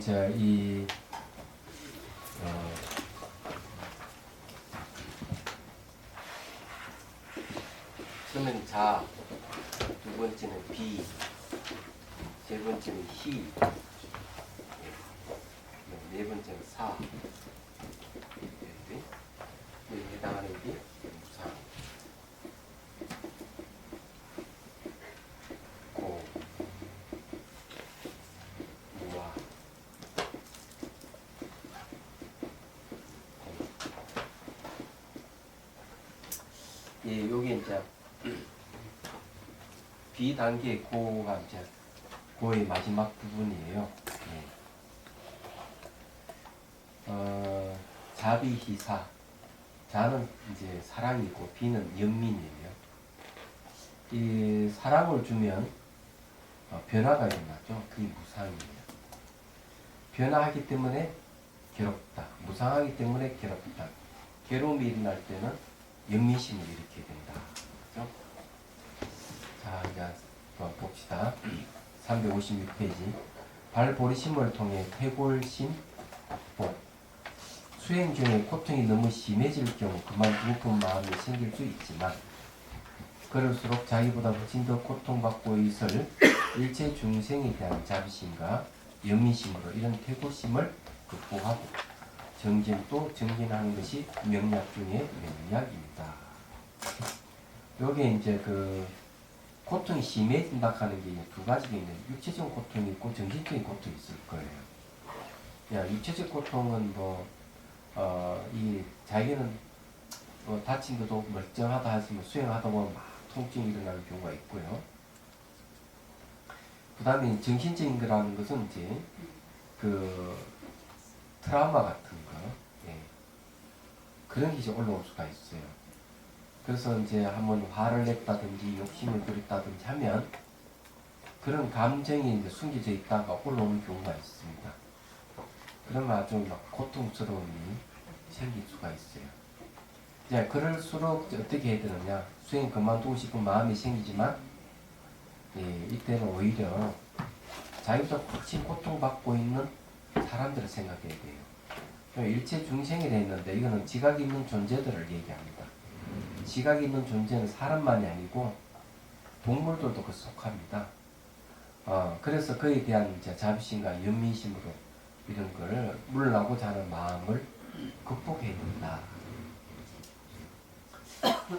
이제 이 처음엔 자, 두 번째는 비, 세 번째는 희, 네 번째는 사, 여기 해당하는 게 무상, 고, 무와, 예, 여기 이제 B 단계 고가 이제 고의 마지막 부분이에요. 예. 자비희사. 자는 이제 사랑이고 비는 연민이에요. 이 사랑을 주면 변화가 일어나죠. 그게 무상이에요. 변화하기 때문에 괴롭다. 무상하기 때문에 괴롭다. 괴로움이 일어날 때는 연민심을 일으키게 된다. 그죠? 자, 이제 봅시다. 356페이지. 발보리심을 통해 퇴골심 극복. 수행 중에 고통이 너무 심해질 경우 그만두고픈 마음이 생길 수 있지만 그럴수록 자기보다 훨씬 더 고통받고 있을 일체 중생에 대한 자비심과 연민심으로 이런 퇴고심을 극복하고 정진도 정진하는 것이 명약 중의 명약입니다. 여기에 이제 그 고통이 심해진다 하는 게 두 가지가 있는데 육체적 고통이 있고 정신적인 고통이 있을 거예요. 야, 육체적 고통은 이 자기는 다친 것도 멀쩡하다 하지만 수행하다 보면 막 통증이 일어나는 경우가 있고요. 그 다음에 정신적인 거라는 것은 이제 그 트라우마 같은 거, 예. 그런 게 이제 올라올 수가 있어요. 그래서 이제 한번 화를 냈다든지 욕심을 부렸다든지 하면 그런 감정이 이제 숨겨져 있다가 올라오는 경우가 있습니다. 그러면 아주 막 고통스러움이 생길 수가 있어요. 이제 그럴수록 어떻게 해야 되느냐? 수행 그만두고 싶은 마음이 생기지만, 예, 이때는 오히려 자기보다 훨씬 고통받고 있는 사람들을 생각해야 돼요. 일체 중생이라 했는데 이거는 지각이 있는 존재들을 얘기합니다. 지각이 있는 존재는 사람만이 아니고 동물들도 그 속합니다. 그래서 그에 대한 이제 자비심과 연민심으로 이런 걸 물러나고자 하는 마음을 극복해야 된다.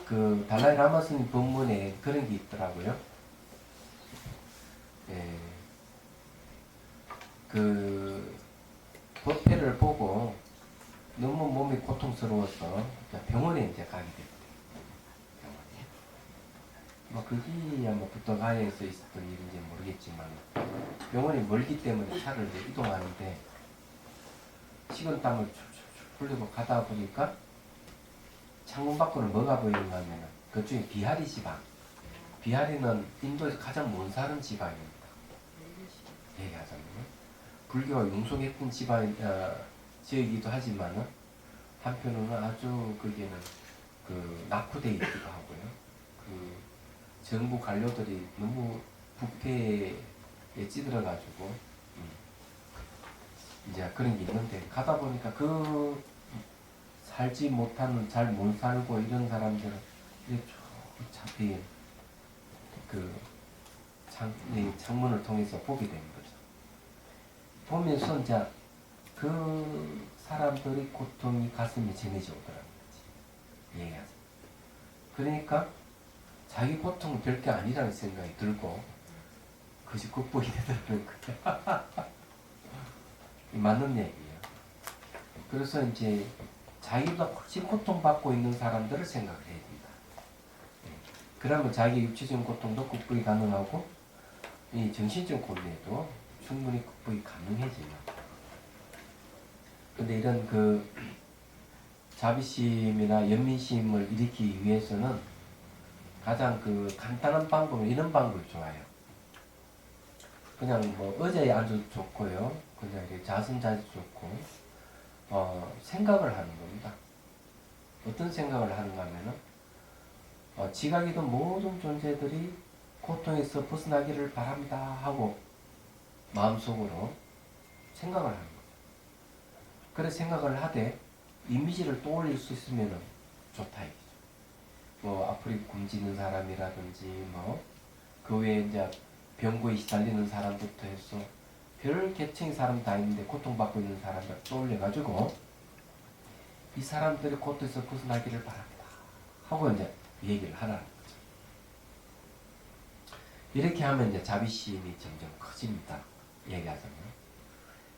그 달라이 라마 스님 법문에 그런 게 있더라고요. 예, 그 보태를 보고 너무 몸이 고통스러워서 병원에 이제 가게 됐대요. 그게 아마 부터가에서 있었던 일인지 모르겠지만 병원이 멀기 때문에 차를 이제 이동하는데 식은땀을 출출출 흘리고 가다 보니까 창문 밖으로 뭐가 보이는가 하면 그중에 비하리 지방. 비하리는 인도에서 가장 먼 사는 지방입니다. 얘기하자면 불교가 융성했던 지역이기도 하지만 한편으로는 아주 거기에는 그 낙후되어 있기도 하고요. 그 정부 관료들이 너무 부패에 찌들어가지고 이제 그런 게 있는데 가다 보니까 그 살지 못하는 잘 못 살고 이런 사람들은 이렇게 쭉 잡힌 그 창문을 통해서 보게 되는 거죠. 보면서 이제 그 사람들의 고통이 가슴이 전해져 오더라는 거지. 얘기하자. 그러니까 자기 고통은 별게 아니라는 생각이 들고 그것이 극복이 되더라는 거예요. 맞는 얘기예요. 그래서 이제 자기보다 훨씬 고통받고 있는 사람들을 생각을 해야 된다. 그러면 자기 육체적인 고통도 극복이 가능하고 이 정신적 고뇌도 충분히 극복이 가능해져요. 근데 이런 그 자비심이나 연민심을 일으키기 위해서는 가장 그 간단한 방법은 이런 방법이 좋아요. 그냥 의자에 앉아도 좋고요. 그냥 이렇게 자승자도 좋고, 생각을 하는 겁니다. 어떤 생각을 하는가 하면은, 지각이든 모든 존재들이 고통에서 벗어나기를 바랍니다 하고, 마음속으로 생각을 하는 거예요. 그래 생각을 하되 이미지를 떠올릴 수 있으면 좋다 이거죠. 뭐 앞으로 굶지는 사람이라든지 뭐 그 외에 이제 병고에 시달리는 사람부터 해서 별 계층의 사람 다 있는데 고통받고 있는 사람들 떠올려가지고 이 사람들이 고통에서 벗어나기를 바랍니다 하고 이제 얘기를 하라는 거죠. 이렇게 하면 이제 자비심이 점점 커집니다. 얘기하자면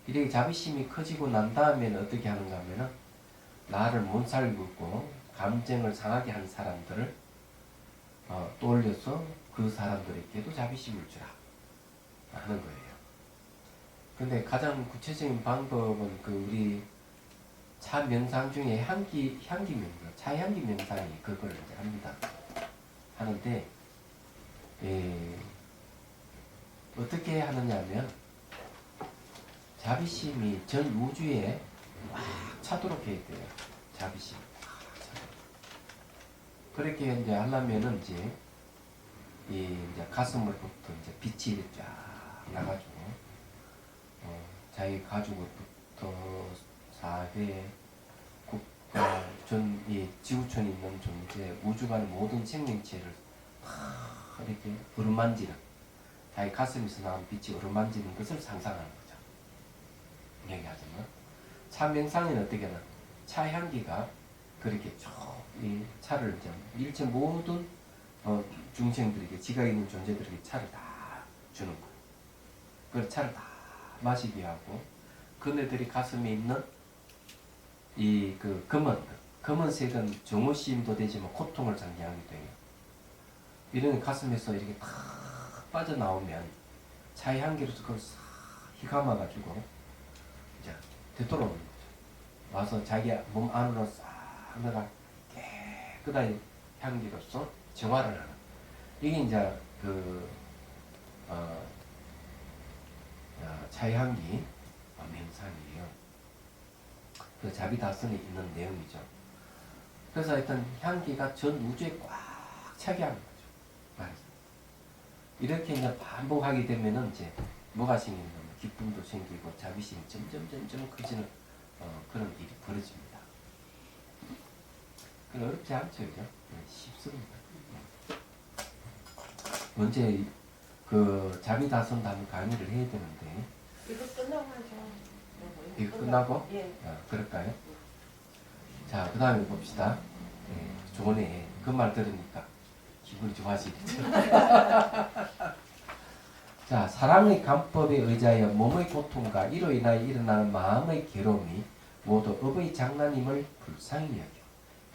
이렇게 자비심이 커지고 난 다음에는 어떻게 하는가 하면은 나를 못 살고 감정을 상하게 한 사람들을 떠올려서 그 사람들에게도 자비심을 주라 하는 거예요. 근데 가장 구체적인 방법은 그 우리 차 명상 중에 향기 명상, 차 향기 명상이 그걸 이제 합니다. 하는데 어떻게 하느냐면 자비심이 전 우주에 막 차도록 해야 돼요. 자비심. 그렇게 이제 하려면은 이제 이제 가슴으로부터 이제 빛이 쫙 나가지고 자기 가족으로부터 사회, 국가, 전 이 지구촌에 있는 존재, 우주간의 모든 생명체를 다 이렇게 어루만지는 자기 가슴에서 나온 빛이 어루만지는 것을 상상하는 거죠. 얘기하자면 차 명상에는 어떻게 하나 차 향기가 그렇게 쭉 이 차를 이제 일체 모든 중생들에게 지가 있는 존재들에게 차를 다 주는 거예요. 그 차를 다 마시게 하고 그네들이 가슴에 있는 이 그 검은색은 정오심도 되지만 고통을 상징하기도 해요. 이런 가슴에서 이렇게 탁 빠져나오면 차의 향기로서 그걸 싹 휘감아가지고 이제 되돌아오는 거죠. 와서 자기 몸 안으로 싹 들어가 깨끗한 향기로서 정화를 하는. 이게 이제 차향기 명상이에요. 그 자비다선에 있는 내용이죠. 그래서 하여튼 향기가 전 우주에 꽉 차게 하는 거죠. 말해서. 이렇게 이제 반복하게 되면은 이제 뭐가 생기냐면 기쁨도 생기고 자비심이 점점 커지는 그런 일이 벌어집니다. 그건 어렵지 않죠, 그죠? 쉽습니다. 언제 그 자비다선 다음 강의를 해야 되는데 이거 끝나고 하죠. 이거 끝나고? 예. 그럴까요? 자, 그 다음에 봅시다. 좋네. 그 말 들으니까 기분이 좋아지겠죠. 자, 사랑의 간법에 의지하여 몸의 고통과 이로 인하여 일어나는 마음의 괴로움이 모두 업의 장난임을 불쌍히 여겨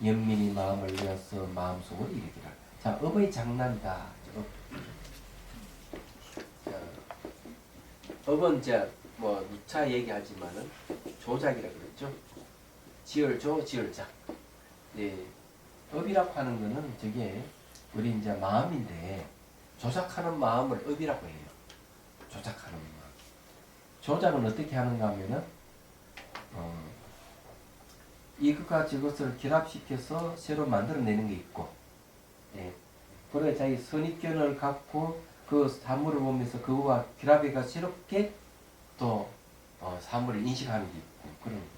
연민이 마음을 내어서 마음속으로 일으키라. 자, 업의 장난이다. 업은 이제 뭐 누차 얘기하지만은 조작이라 그랬죠. 지을조, 지을자. 예, 업이라고 하는 거는 저게 우리 이제 마음인데 조작하는 마음을 업이라고 해요. 조작하는 마음. 조작은 어떻게 하는가 하면은 이것과 저것을 결합시켜서 새로 만들어내는 게 있고, 예, 그래 자기 선입견을 갖고 그 사물을 보면서 그거와 결합해가 새롭게 또 사물을 인식하는 게 있고 그런 거예요.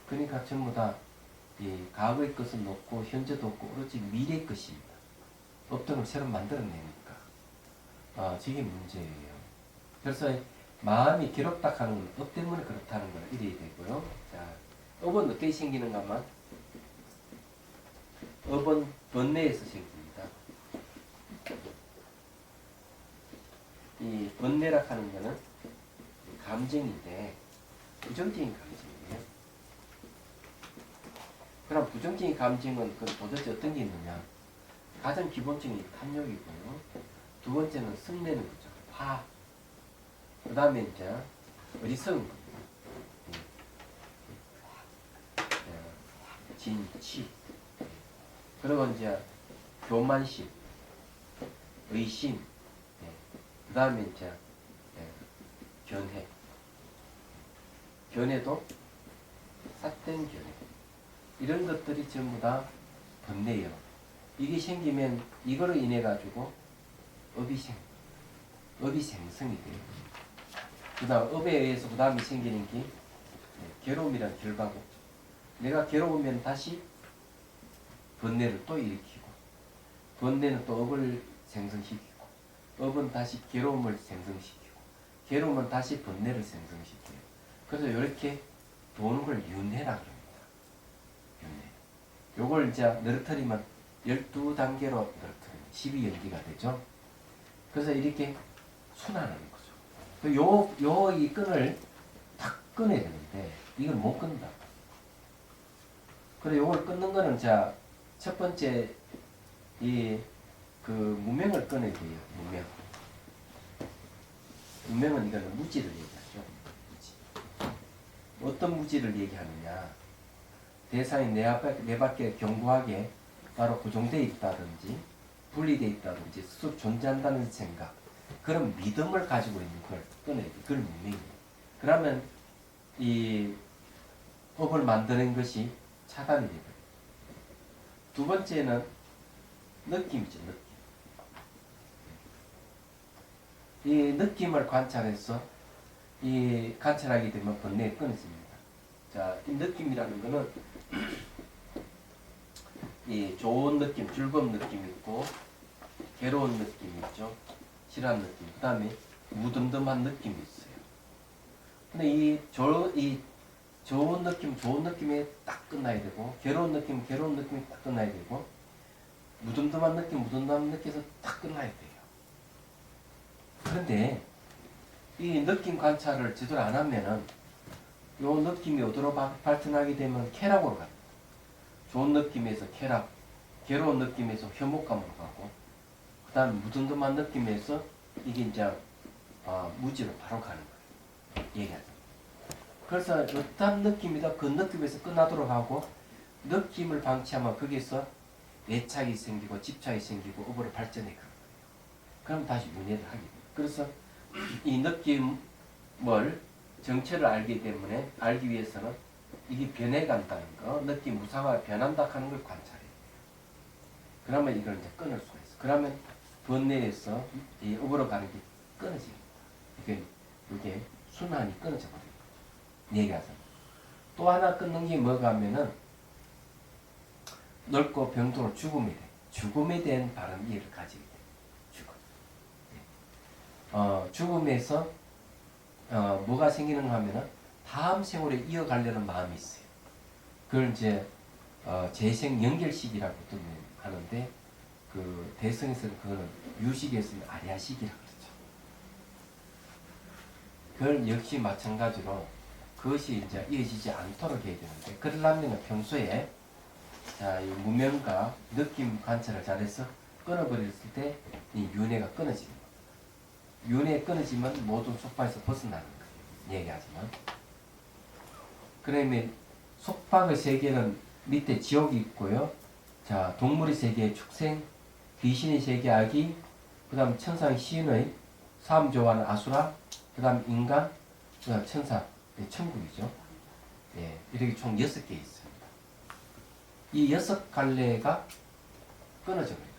그러니까 전부 다 이 과거의 것은 없고 현재도 없고 오로지 미래의 것입니다. 없던 걸 새로 만들어내니까 저게 문제예요. 그래서 마음이 괴롭다 하는 건 업 때문에 그렇다는 걸 이래야 되고요. 자, 업은 어떻게 생기는가 하면 업은 번뇌에서 생깁니다. 이 번뇌라 하는 거는 감정인데 부정적인 감정이에요. 그럼 부정적인 감정은 그 도대체 어떤 게 있느냐? 가장 기본적인 탐욕이고요. 두 번째는 성내는 거죠. 화. 그 다음에 이제 어리석은 겁니다. 진치. 그리고 이제 교만심, 의심. 그 다음에 이제 견해. 견해도 삿된 견해. 이런 것들이 전부 다 번뇌예요. 이게 생기면 이거로 인해 가지고 업이 생성이 돼요. 그 다음 업에 의해서 부담이 생기는 게 괴로움이란 결과고, 내가 괴로우면 다시 번뇌를 또 일으키고, 번뇌는 또 업을 생성시키고, 업은 다시 괴로움을 생성시키고, 괴로움은 다시 번뇌를 생성시켜요. 그래서 이렇게 도는 걸 윤회라 그럽니다. 윤회. 요걸 이제 늘어뜨리면 12단계로 늘어뜨리면 12연기가 되죠. 그래서 이렇게 순환하는 거죠. 이 끈을 탁 끊어야 되는데 이걸 못 끊는다. 그래 요걸 끊는 거는 자 첫 번째 이 그 무명을 끊어야 돼요. 무명. 무명은 이거는 무지를 얘기하죠. 무지. 어떤 무지를 얘기하느냐? 대상이 내 밖에 견고하게 바로 고정되어 있다든지 분리되어 있다든지 스스로 존재한다는 생각, 그런 믿음을 가지고 있는 걸 끊어야 돼. 그걸 무명이에요. 그러면 이 법을 만드는 것이 차단이 되거든요. 두 번째는 느낌이죠. 느낌. 이 느낌을 관찰해서 이 관찰하게 되면 번뇌가 끊어집니다. 자, 이 느낌이라는 거는 이 좋은 느낌, 즐거운 느낌이 있고 괴로운 느낌이 있죠. 싫어하는 느낌. 그 다음에 무덤덤한 느낌이 있어요. 근데 이 좋은 느낌에 딱 끝나야 되고, 괴로운 느낌에 딱 끝나야 되고, 무덤덤한 느낌에서 딱 끝나야 돼요. 그런데 이 느낌 관찰을 제대로 안 하면은 요 느낌이 어디로 발전하게 되면 쾌락으로 갑니다. 좋은 느낌에서 쾌락, 괴로운 느낌에서 혐오감으로 가고, 그 다음에 무덤덤한 느낌에서 이게 이제 무지로 바로 가는 거예요. 얘기하죠. 그래서 어떤 느낌이다 그 느낌에서 끝나도록 하고, 느낌을 방치하면 거기서 애착이 생기고 집착이 생기고 업으로 발전해 가는 거예요. 그럼 다시 윤회를 하게 돼요. 그래서 이 느낌을 정체를 알기 위해서는 이게 변해간다는 거, 느낌 무상화가 변한다 하는 걸 관찰해요. 그러면 이걸 이제 끊을 수가 있어. 그러면 번뇌에서 이 업으로 가는 게 끊어집니다. 이게 순환이 끊어져 버려요. 얘기하자. 또 하나 끊는 게 뭐가 하면은 넓고 병도로 죽음이 돼. 죽음에 대한 바른 이해를 가지게 돼. 죽음. 죽음에서 뭐가 생기는가 하면은 다음 세월에 이어가려는 마음이 있어요. 그걸 이제 재생 연결식이라고 하는데, 그 대성에서는 그거는 유식에서는 아리아식이라고 그러죠. 그걸 역시 마찬가지로 그것이 이제 이어지지 않도록 해야 되는데, 그러려면 평소에 이 무명과 느낌 관찰을 잘해서 끊어버렸을 때 이 윤회가 끊어집니다. 윤회 끊어지면 모든 속박에서 벗어나는 거예요. 얘기하지만. 그러면 속박의 세계는 밑에 지옥이 있고요. 자, 동물의 세계 축생, 귀신의 세계 아기, 그 다음 천상 시인의 사람 좋아하는 아수라, 그 다음 인간, 그 다음 천사, 천국이죠. 예, 이렇게 총 6개 있습니다. 이 6갈래가 끊어져 버려요.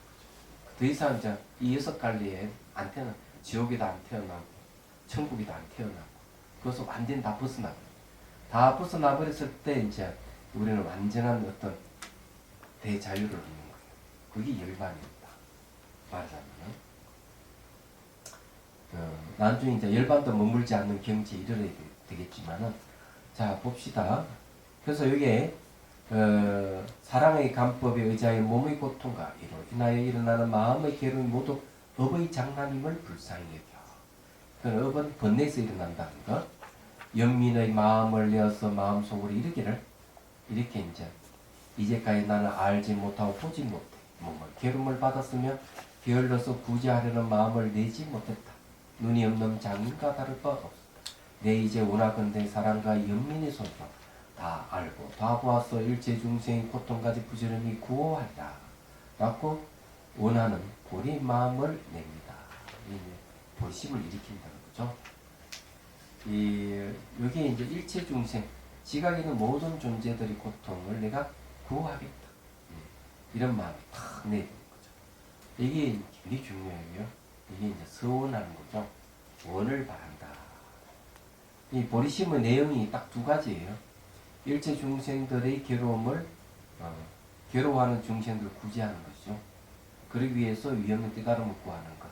더 이상 이제 이 6갈래에 안 태어나, 지옥에도 안 태어나고, 천국에도 안 태어나고, 그것을 완전히 다 벗어나고, 다 벗어나버렸을 때 이제 우리는 완전한 어떤 대자유를 얻는 거예요. 그게 열반입니다. 말하자면. 나중에 이제 열반도 머물지 않는 경지에 이르러야 되겠지만은, 자, 봅시다. 그래서 이게 사랑의 간법에 의지하여 몸의 고통과 이로 인하여 일어나는 마음의 괴로움이 모두 업의 장난임을 불쌍히 여겨. 그 업은 번뇌에서 일어난다는 것. 연민의 마음을 내어서 마음속으로 이르기를, 이렇게 이제까지 나는 알지 못하고 보지 못해. 괴로움을 받았으며 게을러서 구제하려는 마음을 내지 못했다. 눈이 없는 장인과 다를 바 없어. 내 이제 원하건대 사랑과 연민의 손으로 다 알고 다 보아서 일체 중생의 고통까지 부지런히 구호하리라 라고 원하는 고리 마음을 냅니다. 보심을 일으킨다는 거죠. 여기에 이제 일체 중생, 지각에 있는 모든 존재들의 고통을 내가 구호하겠다. 이런 마음이 탁 내야 되는 거죠. 이게 굉장히 중요해요. 이게 이제 서원하는 거죠. 원을 바란다. 이 보리심의 내용이 딱 두 가지예요. 일체 중생들의 괴로움을 괴로워하는 중생들을 구제하는 것이죠. 그러기 위해서 위험의 깨달음을 구하는 것.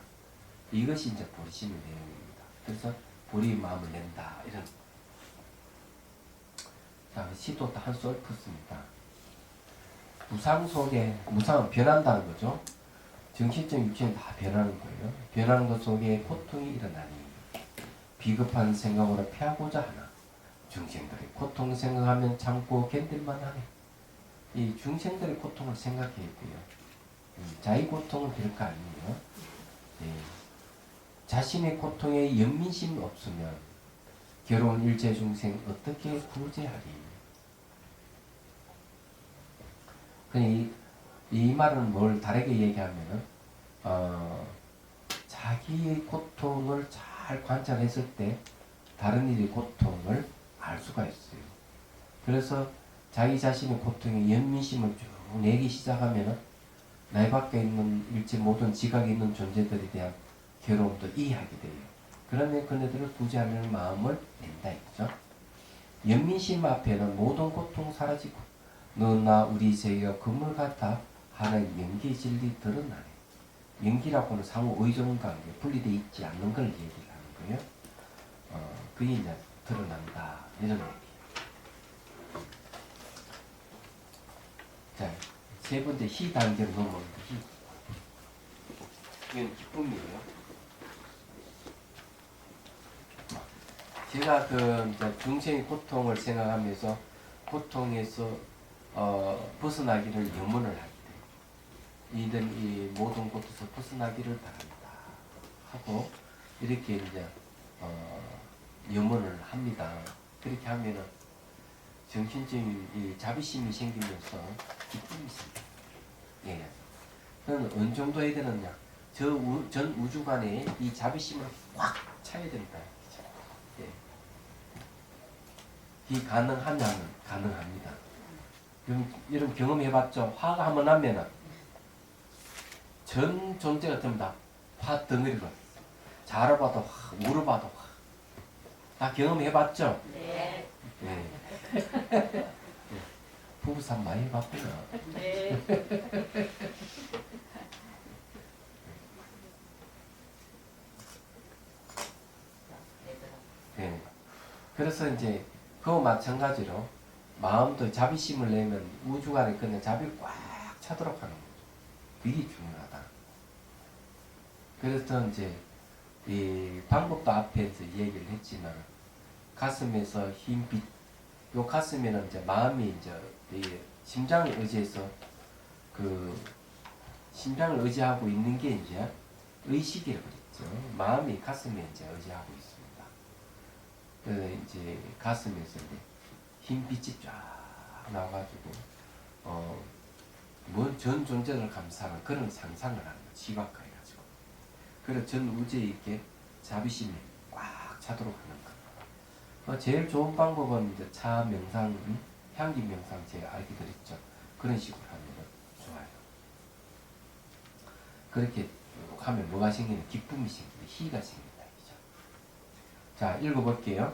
이것이 이제 보리심의 내용입니다. 그래서 보리의 마음을 낸다 이런. 자, 시도 한 썰 푸습니다. 무상 속에 무상은 변한다는 거죠. 정신적 육체는 다 변하는 거예요. 변하는 것 속에 고통이 일어나니 비겁한 생각으로 피하고자 하나 중생들의 고통 생각하면 참고 견딜만 하네. 이 중생들의 고통을 생각해야 돼요. 자기 고통은 별거 아니에요. 예. 자신의 고통에 연민심이 없으면 괴로운 일체 중생 어떻게 구제하리. 이 말은 뭘 다르게 얘기하면은 자기의 고통을 잘 관찰했을 때 다른 일의 고통을 알 수가 있어요. 그래서 자기 자신의 고통에 연민심을 쭉 내기 시작하면은 나이 밖에 있는 일체 모든 지각에 있는 존재들에 대한 괴로움도 이해하게 돼요. 그러면 그네들을 구제하려는 마음을 낸다 이거죠. 연민심 앞에는 모든 고통 사라지고 너나 우리 세계가 금을 같아 하는 연기 진리 드러나네. 연기라고는 상호 의존관계 분리되어 있지 않는 걸 얘기를 하는 거예요. 그게 이제 드러난다 이런 얘기. 자, 세 번째 희 단계로 넘어갑니다. 이건 기쁨이에요. 제가 이제 중생의 고통을 생각하면서 고통에서 벗어나기를 염원을 하게 돼요. 이든 이 모든 곳에서 벗어나기를 바랍니다. 하고 이렇게 이제 염원을 합니다. 그렇게 하면은 정신적인 이 자비심이 생기면서 기쁨이 생겨요. 예. 그건 어느 정도 해야 되느냐? 전 우주관에 이 자비심을 확 차야 된다. 예. 이 가능하냐면 가능합니다. 그럼 여러분 경험해봤죠? 화가 한번 나면은 전 존재가 전부 다 화 덩어리로 잘 봐도 화, 우러 봐도 화. 다 경험해봤죠? 네. 네. 부부싸움 많이 해봤구나. 네. 네. 그래서 이제 그와 마찬가지로 마음도 자비심을 내면 우주간에 그냥 자비를 꽉 차도록 하는 거죠. 그게 중요하다. 그래서 이제 이 방법도 앞에서 얘기를 했지만 가슴에서 흰빛, 요 가슴에는 이제 마음이 이제 이 심장을 의지해서 심장을 의지하고 있는 게 이제 의식이라고 그랬죠. 마음이 가슴에 이제 의지하고 있습니다. 그 이제 가슴에서 이제 흰빛이 쫙 나와가지고 전 존재를 감사하는 그런 상상을 하는 거 시각화해가지고. 그래서 전 우주에 있게 자비심이 꽉 차도록 하는 거. 제일 좋은 방법은 이제 차 명상, 향기 명상 제가 알게 드렸죠. 그런 식으로 하면 좋아요. 그렇게 하면 뭐가 생기는? 기쁨이 생깁니다. 희가 생긴다. 그죠? 자, 읽어볼게요.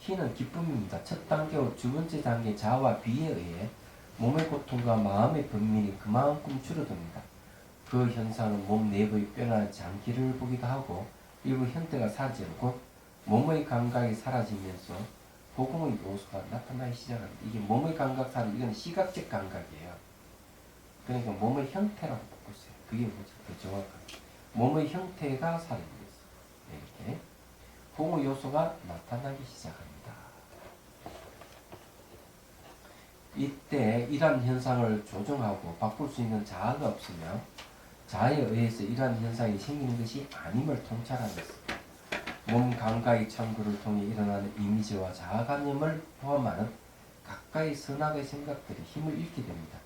희는 기쁨입니다. 첫 단계와 두 번째 단계 자와 비에 의해 몸의 고통과 마음의 번민이 그만큼 줄어듭니다. 그 현상은 몸 내부의 변화한 장기를 보기도 하고 일부 형태가 사라지고 몸의 감각이 사라지면서 복음의 요소가 나타나기 시작합니다. 이게 몸의 감각 사라지면 이건 시각적 감각이에요. 그러니까 몸의 형태라고 바꾸세요. 그게 더 정확합니다. 몸의 형태가 사라지겠어요. 이렇게 복음의 요소가 나타나기 시작합니다. 이때 이러한 현상을 조정하고 바꿀 수 있는 자아가 없으며 자아에 의해서 이러한 현상이 생기는 것이 아님을 통찰하는 것입니다. 몸 감각의 참고를 통해 일어나는 이미지와 자아관념을 포함하는 각각의 선악의 생각들이 힘을 잃게 됩니다.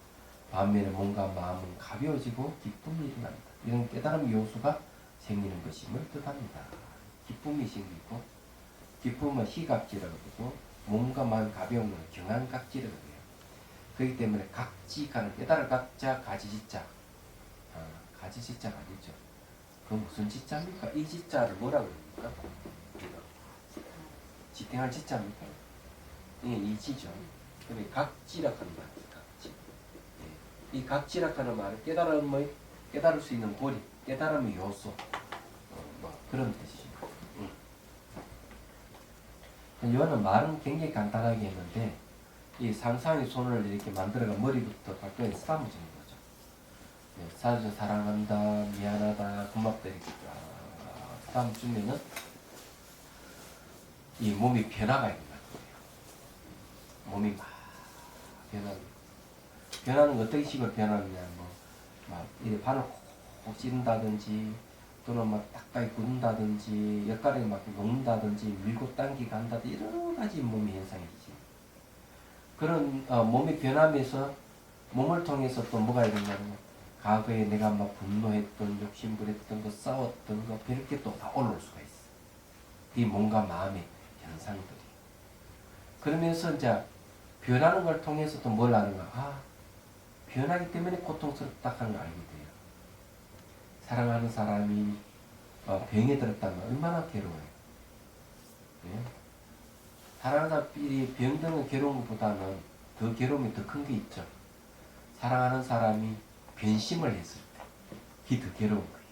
반면에 몸과 마음은 가벼워지고 기쁨이 일어납니다. 이런 깨달음 요소가 생기는 것임을 뜻합니다. 기쁨이 생기고 기쁨은 희각지라고 그러고 몸과 마음 가벼운 것은 경안각지라고 해요. 그렇기 때문에 각지가는 깨달을 각자 가지지자. 가지지자가 아니죠. 그 무슨 지자입니까? 이 지자를 뭐라고 합니까? 지탱할 지자입니까? 이게 이지죠. 그러면 각지락하는 말이에요. 각지. 예. 이 각지락하는 말은 깨달을 수 있는 고리, 깨달음의 요소, 뭐 그런 뜻이죠. 이거는 말은 굉장히 간단하게 했는데 이 상상의 손을 이렇게 만들어가 머리부터 발끝에 쌓아주는 거죠. 네, 사주 사랑한다, 미안하다, 고맙다 이렇게 딱 주면은 이 몸이 변화가 있는 거예요. 몸이 막 변하는 거 어떻게 식으로 변하느냐, 막 이 발을 콕 찌른다든지 또는 막 딱딱이 굳는다든지 옆가락이 막 녹는다든지 밀고 당기고 한다든지 여러 가지 몸의 현상이지. 그런 몸이 변하면서 몸을 통해서 또 뭐가 있느냐면 과거에 내가 막 분노했던 욕심부렸던 거 싸웠던 거 이렇게 또 다 올라올 수가 있어. 이 몸과 마음의 현상들이. 그러면서 이제 변하는 걸 통해서 또 뭘 하는가? 변하기 때문에 고통스럽다 하는 걸 알게 돼요. 사랑하는 사람이 병에 들었다면 얼마나 괴로워요. 예? 사랑하는 사람이 병드는 괴로운 것보다는 더 괴로움이 더 큰 게 있죠. 사랑하는 사람이 변심을 했을 때 그게 더 괴로운 거예요.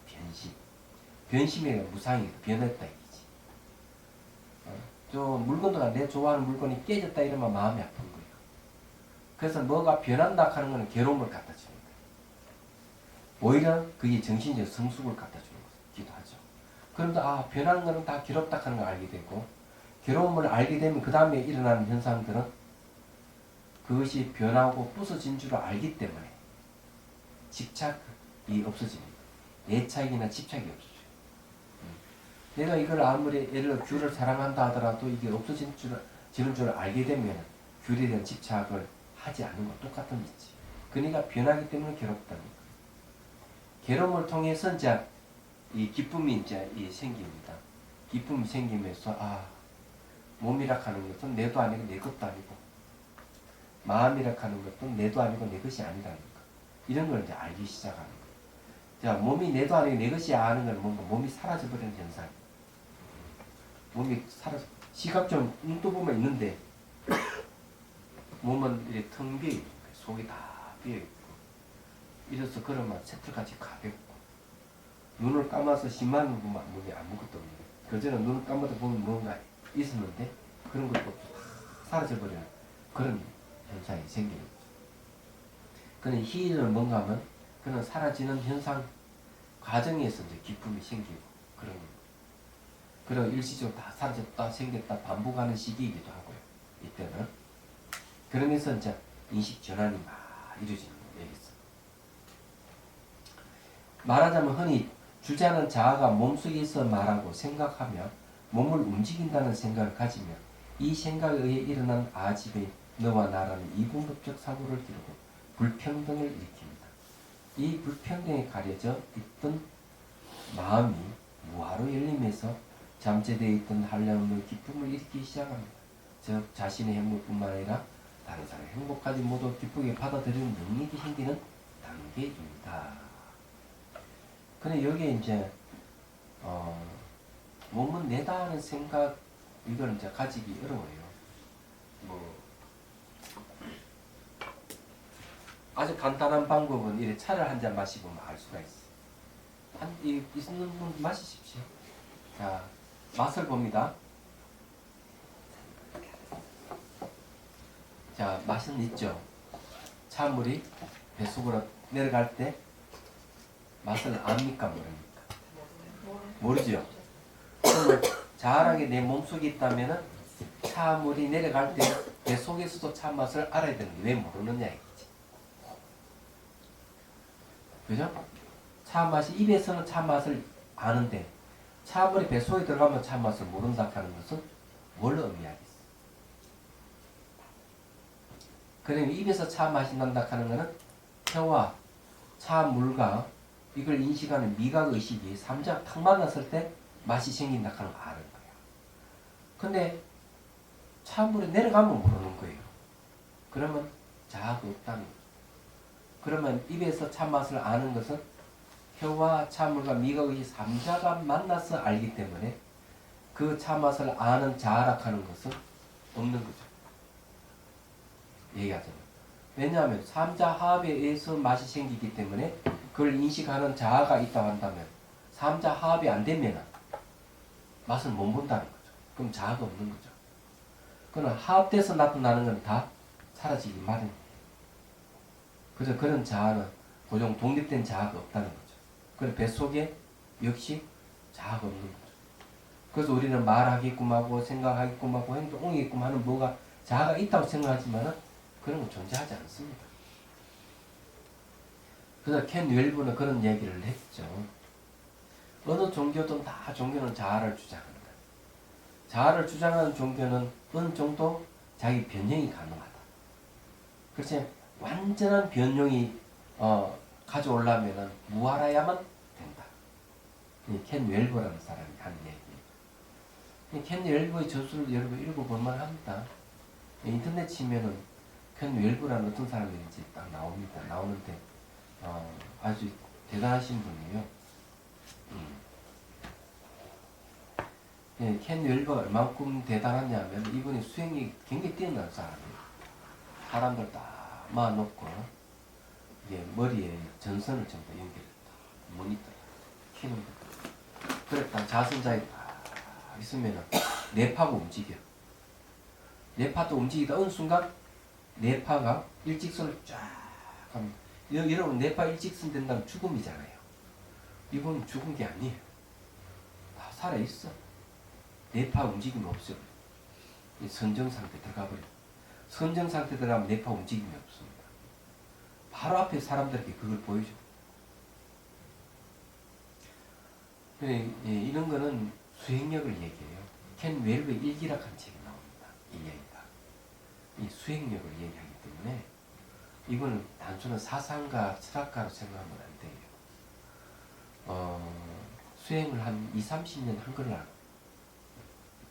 변심. 변심이 무상이 변했다 이거지. 저 물건도가 내 좋아하는 물건이 깨졌다 이러면 마음이 아픈 거예요. 그래서 뭐가 변한다 하는 것은 괴로움을 갖다 주는 거예요. 오히려 그게 정신적 성숙을 갖다 주는 거기도 하죠. 그런데 변하는 것은 다 괴롭다 하는 걸 알게 되고 괴로움을 알게 되면 그 다음에 일어나는 현상들은 그것이 변하고 부서진 줄 알기 때문에 집착이 없어집니다. 애착이나 집착이 없어져요. 내가 이걸 아무리 예를 들어 귤을 사랑한다 하더라도 이게 없어지는 줄 알게 되면 귤에 대한 집착을 하지 않는 것 똑같은 거지. 그러니까 변하기 때문에 괴롭다는 거예요. 괴로움을 통해서 이제 이 기쁨이 이제 생깁니다. 기쁨이 생기면서 몸이라 하는 것은 내도 아니고 내 것도 아니고 마음이라 하는 것도 내도 아니고 내 것이 아니라는 거. 이런 걸 이제 알기 시작하는 거예요. 자, 몸이 내도 아니고 내 것이 아는 건 뭔가 몸이 사라져버리는 현상. 몸이 시각적으로 눈 떠보면 있는데 몸은 이렇게 텅 비어 있는 거예요. 속이 다 비어 있고. 이래서 그러면 새털같이 가볍고 눈을 감아서 심한 몸이 아무것도 없는 거예요. 그전에 눈을 감아도 보면 뭔가 있었는데 그런 것도 다 사라져버리는 그런 현상이 생기는 거죠. 그는 희일은 뭔가 하면 그는 사라지는 현상 과정에서 이제 기쁨이 생기고 그런 거예요. 그리고 일시적으로 다 사라졌다 생겼다 반복하는 시기이기도 하고요. 이때는 그러면서 이제 인식 전환이 막 이루어지는 거예요. 여기서 말하자면 흔히 주자는 자아가 몸속에서 말하고 생각하며 몸을 움직인다는 생각을 가지며 이 생각에 의해 일어난 아집의 너와 나라는 이분법적 사고를 기르고 불평등을 일으킵니다. 이 불평등에 가려져 있던 마음이 무하로 열리면서 잠재되어 있던 한량의 기쁨을 일으키기 시작합니다. 즉 자신의 행복뿐만 아니라 다른 사람의 행복까지 모두 기쁘게 받아들이는 능력이 생기는 단계입니다. 근데 여기에 이제 몸은 내다 하는 생각 이걸 이제 가지기 어려워요. 아주 간단한 방법은 이렇게 차를 한 잔 마시보면 알 수가 있어. 있는 분 마시십시오. 자, 맛을 봅니다. 자, 맛은 있죠. 찬물이 뱃속으로 내려갈 때 맛을 압니까 모릅니까? 모르죠. 그러면 자아라게 내 몸속에 있다면은 찬물이 내려갈 때 뱃속에서도 찬맛을 알아야 되는데 왜 모르느냐 이거지. 그죠? 찬맛이 입에서는 찬맛을 아는데 찬물이 뱃속에 들어가면 찬맛을 모른다 하는 것은 뭘 의미하겠어? 그러면 입에서 찬맛이 난다 하는 것은 혀와 찬물과 이걸 인식하는 미각의식이 삼자가 탁 만났을 때 맛이 생긴다 하는 걸 아는 거야. 근데 찬물에 내려가면 모르는 거예요. 그러면 자아가 없다는 거예요. 그러면 입에서 찬맛을 아는 것은 혀와 찬물과 미각의식 삼자가 만나서 알기 때문에 그 차 맛을 아는 자아락하는 것은 없는 거죠. 얘기하자면. 왜냐하면 삼자합에 의해서 맛이 생기기 때문에 그걸 인식하는 자아가 있다고 한다면 삼자합이 안 되면 맛을 못 본다는 거죠. 그럼 자아가 없는 거죠. 그러나 합돼서 나타나는 건 다 사라지기 마련이에요. 그래서 그런 자아는 고정 독립된 자아가 없다는 거죠. 그래서 뱃속에 역시 자아가 없는 거죠. 그래서 우리는 말하게끔 하고 생각하게끔 하고 행동하게끔 하는 뭐가 자아가 있다고 생각하지만 그런 건 존재하지 않습니다. 그래서 켄 웰브는 그런 얘기를 했죠. 어느 종교든 다 종교는 자아를 주장합니다. 자아를 주장하는 종교는 어느 정도 자기 변형이 가능하다. 그렇지 완전한 변형이 가져오려면 무알아야만 된다. 이 켄 웰버라는 사람이 한 얘기. 켄 웰버의 저술을 여러분 읽어볼만 합니다. 인터넷 치면은 켄 웰버라는 어떤 사람인지 딱 나옵니다. 나오는데 아주 대단하신 분이에요. 예, 켄 웰버가 얼만큼 대단하냐면 이분이 수행이 굉장히 뛰어난 사람이에요. 사람들 딱 모아놓고 이게 머리에 전선을 전부 연결했다. 모니터 키는 거. 그랬다 자선자에 딱 있으면 뇌파가 움직여. 뇌파도 움직이다 어느 순간 뇌파가 일직선을 쫙 합니다. 여러분 뇌파 일직선 된다면 죽음이잖아요. 이건 죽은 게 아니에요. 다 살아있어. 뇌파 움직임이 없어요. 선정 상태 들어가 버려. 선정 상태 들어가면 뇌파 움직임이 없습니다. 바로 앞에 사람들에게 그걸 보여줘. 이런 거는 수행력을 얘기해요. 켄 웰브의 일기락한 책이 나옵니다. 이 얘기가. 이 수행력을 얘기하기 때문에 이거는 단순한 사상가, 철학가로 생각하면 안 돼요. 수행을 한 20-30년 한 걸로 알고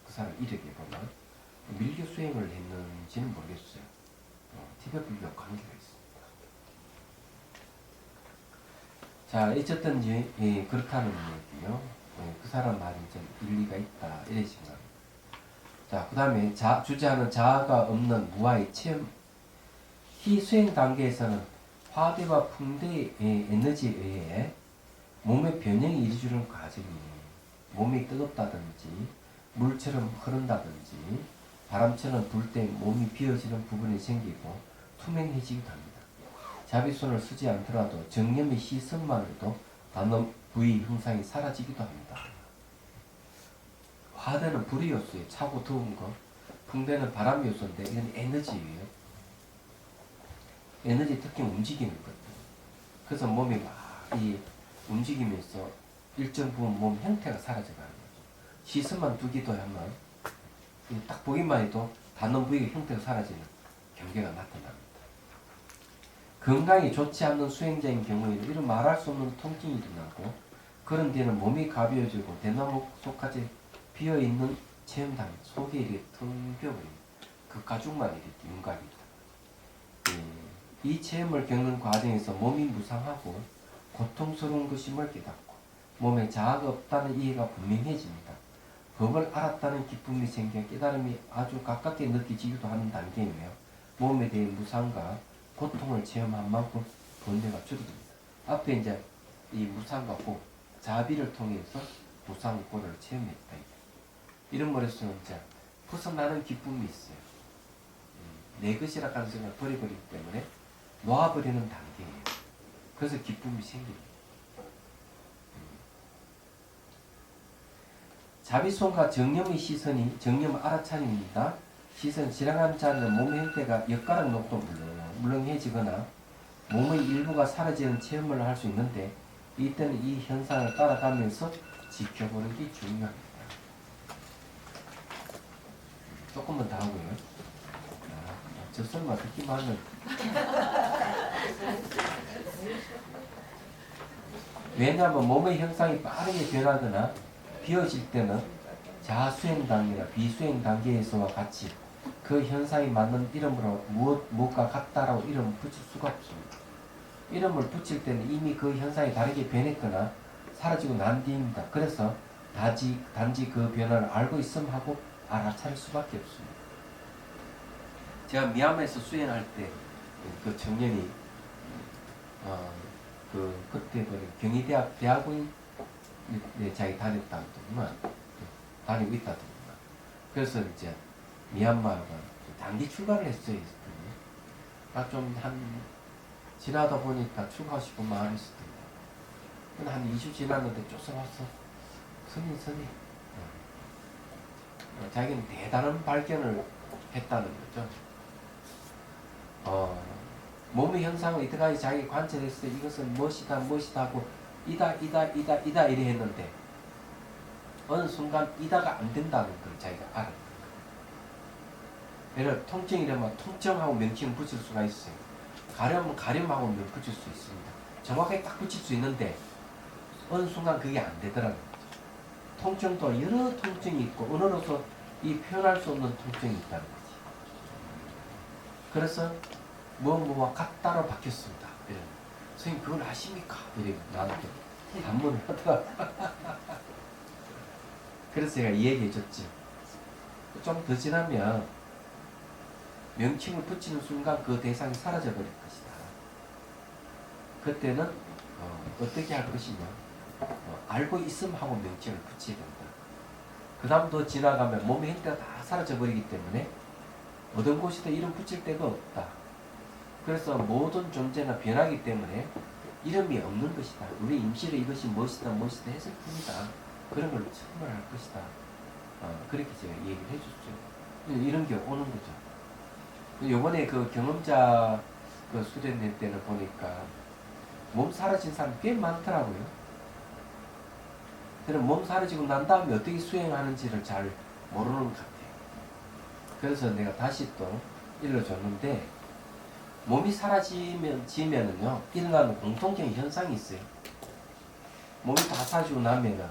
그 사람 이력에 보면 밀교 수행을 했는지는 모르겠어요. 티베트 불교와 관계가 있습니다. 자, 어쨌든지 그렇다는 얘기요. 그 사람 말이 좀 일리가 있다 이러시면. 자, 그 다음에 주제하는 자아가 없는 무아의 체험. 희수행 단계에서는 화대와 풍대의 에너지에 의해 몸의 변형이 이루어지는 과정이 몸이 뜨겁다든지 물처럼 흐른다든지 바람처럼 불 때 몸이 비어지는 부분이 생기고 투명해지기도 합니다. 자비손을 쓰지 않더라도 정념의 시선만으로도 단어 부위 형상이 사라지기도 합니다. 화대는 불의 요소에 차고 더운 거, 풍대는 바람 요소인데 이건 에너지예요. 에너지 특히 움직이는 것. 그래서 몸이 막 이 움직이면서 일정 부분 몸 형태가 사라져가는 거죠. 시선만 두기도 하면 딱 보기만 해도 단원 부위의 형태가 사라지는 경계가 나타납니다. 건강이 좋지 않는 수행자인 경우에는 이런 말할 수 없는 통증이 일어나고 그런 데는 몸이 가벼워지고 대나무 속까지 비어있는 체험당 속에 이렇게 텅 비어버립니다. 그 가죽만 이렇게 윤곽입니다. 이 체험을 겪는 과정에서 몸이 무상하고 고통스러운 것임을 깨닫고 몸에 자아가 없다는 이해가 분명해집니다. 법을 알았다는 기쁨이 생겨 깨달음이 아주 가깝게 느껴지기도 하는 단계이며 몸에 대해 무상과 고통을 체험한 만큼 번뇌가 줄어듭니다. 앞에 이제 이 무상과 고, 자비를 통해서 무상, 고를 체험했다. 이런 말에서는 이제 벗어나는 기쁨이 있어요. 내 것이라 하는 생각을 버려버리기 때문에 놓아버리는 단계예요. 그래서 기쁨이 생깁니다. 자비손과 정념의 시선이 정념 알아차림입니다. 시선 지나가는 자는 몸의 형태가 엿가락 녹도 물렁해지거나 몸의 일부가 사라지는 체험을 할 수 있는데 이때는 이 현상을 따라가면서 지켜보는 게 중요합니다. 조금만 더 하고요. 저 설마 듣기만 하면 왜냐하면 몸의 형상이 빠르게 변하거나 비어질 때는 자수행 단계나 비수행 단계에서와 같이 그 현상이 맞는 이름으로 무엇과 같다라고 이름을 붙일 수가 없습니다. 이름을 붙일 때는 이미 그 현상이 다르게 변했거나 사라지고 난 뒤입니다. 그래서 단지 그 변화를 알고 있음 하고 알아차릴 수밖에 없습니다. 제가 미얀마에서 수행할 때 그 청년이 그때 경희대학 대학원 자기 다녔다더구만, 다니고 있다더구만. 그래서 이제 미얀마가 단기 출가를 했어요. 좀 지나다 보니까 출가하고 싶은 마음이 있었던 거야. 한 2주 지났는데 쫓아왔어. 스님. 자기는 대단한 발견을 했다는 거죠. 몸의 현상을 이때까지 자기 관찰했을 때 이것은 무엇이다 하고 이다 이래 했는데 어느 순간 이다가 안 된다는 걸 자기가 알았다. 예를 들어 통증이라면 통증하고 명칭을 붙일 수가 있어요. 가려면 가림하고 명 붙일 수 있습니다. 정확하게 딱 붙일 수 있는데 어느 순간 그게 안 되더라는 거죠. 통증도 여러 통증이 있고 언어로서 이 표현할 수 없는 통증이 있다는 거지. 그래서 뭐와 같다로 바뀌었습니다. 이런. 선생님 그걸 아십니까? 이래 나한테 반문을 하더라. 그래서 제가 이 얘기 해줬지. 좀 더 지나면 명칭을 붙이는 순간 그 대상이 사라져 버릴 것이다. 그때는 어떻게 할 것이냐. 알고 있음 하고 명칭을 붙여야 된다. 그 다음 더 지나가면 몸의 형태가 다 사라져 버리기 때문에 어떤 곳이든 이름 붙일 데가 없다. 그래서 모든 존재는 변하기 때문에 이름이 없는 것이다. 우리 임시로 이것이 무엇이다 했을 뿐이다. 그런 걸 처벌할 것이다. 그렇게 제가 얘기를 해줬죠. 이런 게 오는 거죠. 요번에 그 경험자 그 수련회 때는 보니까 몸 사라진 사람 꽤 많더라고요. 그럼 몸 사라지고 난 다음에 어떻게 수행하는지를 잘 모르는 것 같아요. 그래서 내가 다시 또 일러줬는데 몸이 사라지면은요 일어나는 공통적인 현상이 있어요. 몸이 다 사라지고 나면은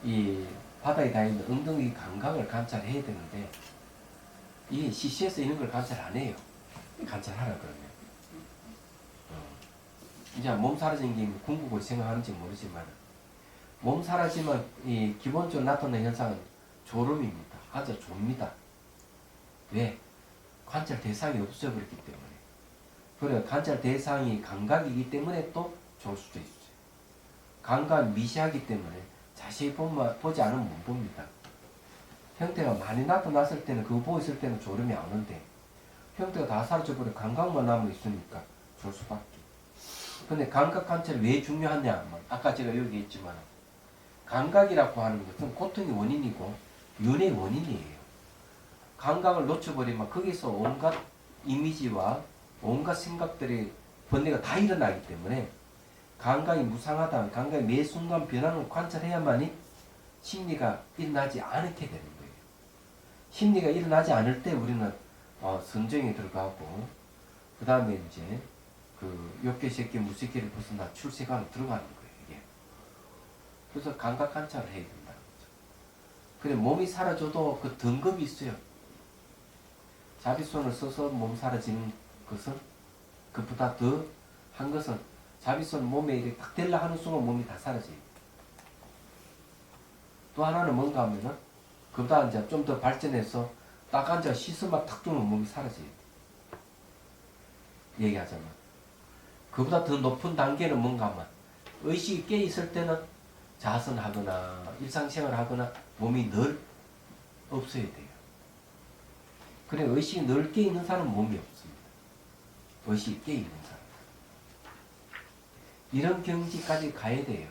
이 바닥에 닿아있는 엉덩이 감각을 관찰해야 되는데 이게 시시해서 이런 걸 관찰 안 해요. 관찰하라 그러면. 이제 몸 사라진 게 궁극을 생각하는지 모르지만 몸 사라지면 이 기본적으로 나타나는 현상은 졸음입니다. 아주 좁니다. 왜? 관찰 대상이 없어버렸기 때문에. 그래 관찰 대상이 감각이기 때문에 또 좋을 수도 있어요. 감각이 미시하기 때문에 자세히 보지 않으면 못 봅니다. 형태가 많이 나타났을 때는 그거 보고 있을 때는 졸음이 안 오는데 형태가 다 사라져버려 감각만 남아 있으니까 졸 수밖에. 근데 감각 관찰이 왜 중요하냐? 아까 제가 여기 했지만 감각이라고 하는 것은 고통의 원인이고 윤의 원인이에요. 감각을 놓쳐버리면 거기서 온갖 이미지와 온갖 생각들이 번뇌가 다 일어나기 때문에 감각이 무상하다, 감각이 매 순간 변하는 걸 관찰해야만이 심리가 일어나지 않게 되는 거예요. 심리가 일어나지 않을 때 우리는 선정에 들어가고 그 다음에 이제 그 욕계, 색계, 무색계를 벗어나 출세관으로 들어가는 거예요. 이게. 그래서 감각 관찰을 해야 된다는 거죠. 그래 몸이 사라져도 그 등급이 있어요. 자비손을 써서 몸 사라지는 것은 그보다 더 한 것은 자비손 몸에 이렇게 딱 댈라 하는 순간 몸이 다 사라져요. 또 하나는 뭔가 하면은 그보다 이제 좀 더 발전해서 딱 앉아 시스만 탁 주면 몸이 사라져요. 얘기하자면 그보다 더 높은 단계는 뭔가 하면 의식이 깨 있을 때는 자선하거나 일상생활 하거나 몸이 늘 없어야 돼요. 그래 의식이 늘 깨 있는 사람은 몸이 없습니다. 의식이 깨 있는 사람. 이런 경지까지 가야 돼요.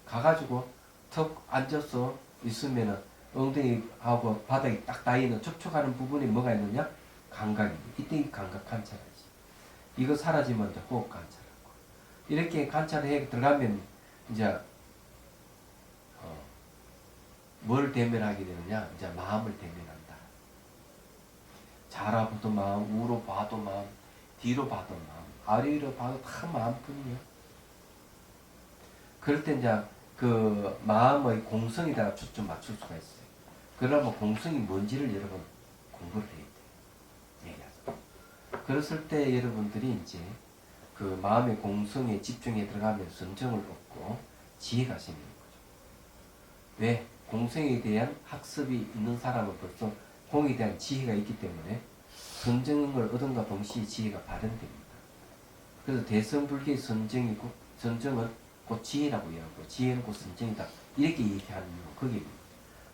가가지고 턱 앉아서 있으면은 엉덩이하고 바닥이 딱 닿이는 접촉하는 부분이 뭐가 있느냐? 감각입니다. 이때 감각 관찰하지. 이거 사라지면 이제 호흡 관찰하고. 이렇게 관찰해 들어가면 이제 뭘 대면하게 되느냐? 이제 마음을 대면한다. 좌로 봐도 마음, 우로 봐도 마음, 뒤로 봐도 마음, 아래로 봐도 다 마음뿐이에요. 그럴 때 이제 그 마음의 공성에다가 초점 맞출 수가 있어요. 그러면 공성이 뭔지를 여러분 공부를 해야 돼요. 얘기하죠. 그랬을 때 여러분들이 이제 그 마음의 공성에 집중해 들어가면 선정을 얻고 지혜가 생기는 거죠. 왜? 공생에 대한 학습이 있는 사람은 벌써 공에 대한 지혜가 있기 때문에 선정을 얻은과 동시에 지혜가 발현됩니다. 그래서 대선불교의 선정이고 선정은 곧 지혜라고 이야기하고 지혜는 곧 선정이다. 이렇게 얘기하는 이유가 거기입니다.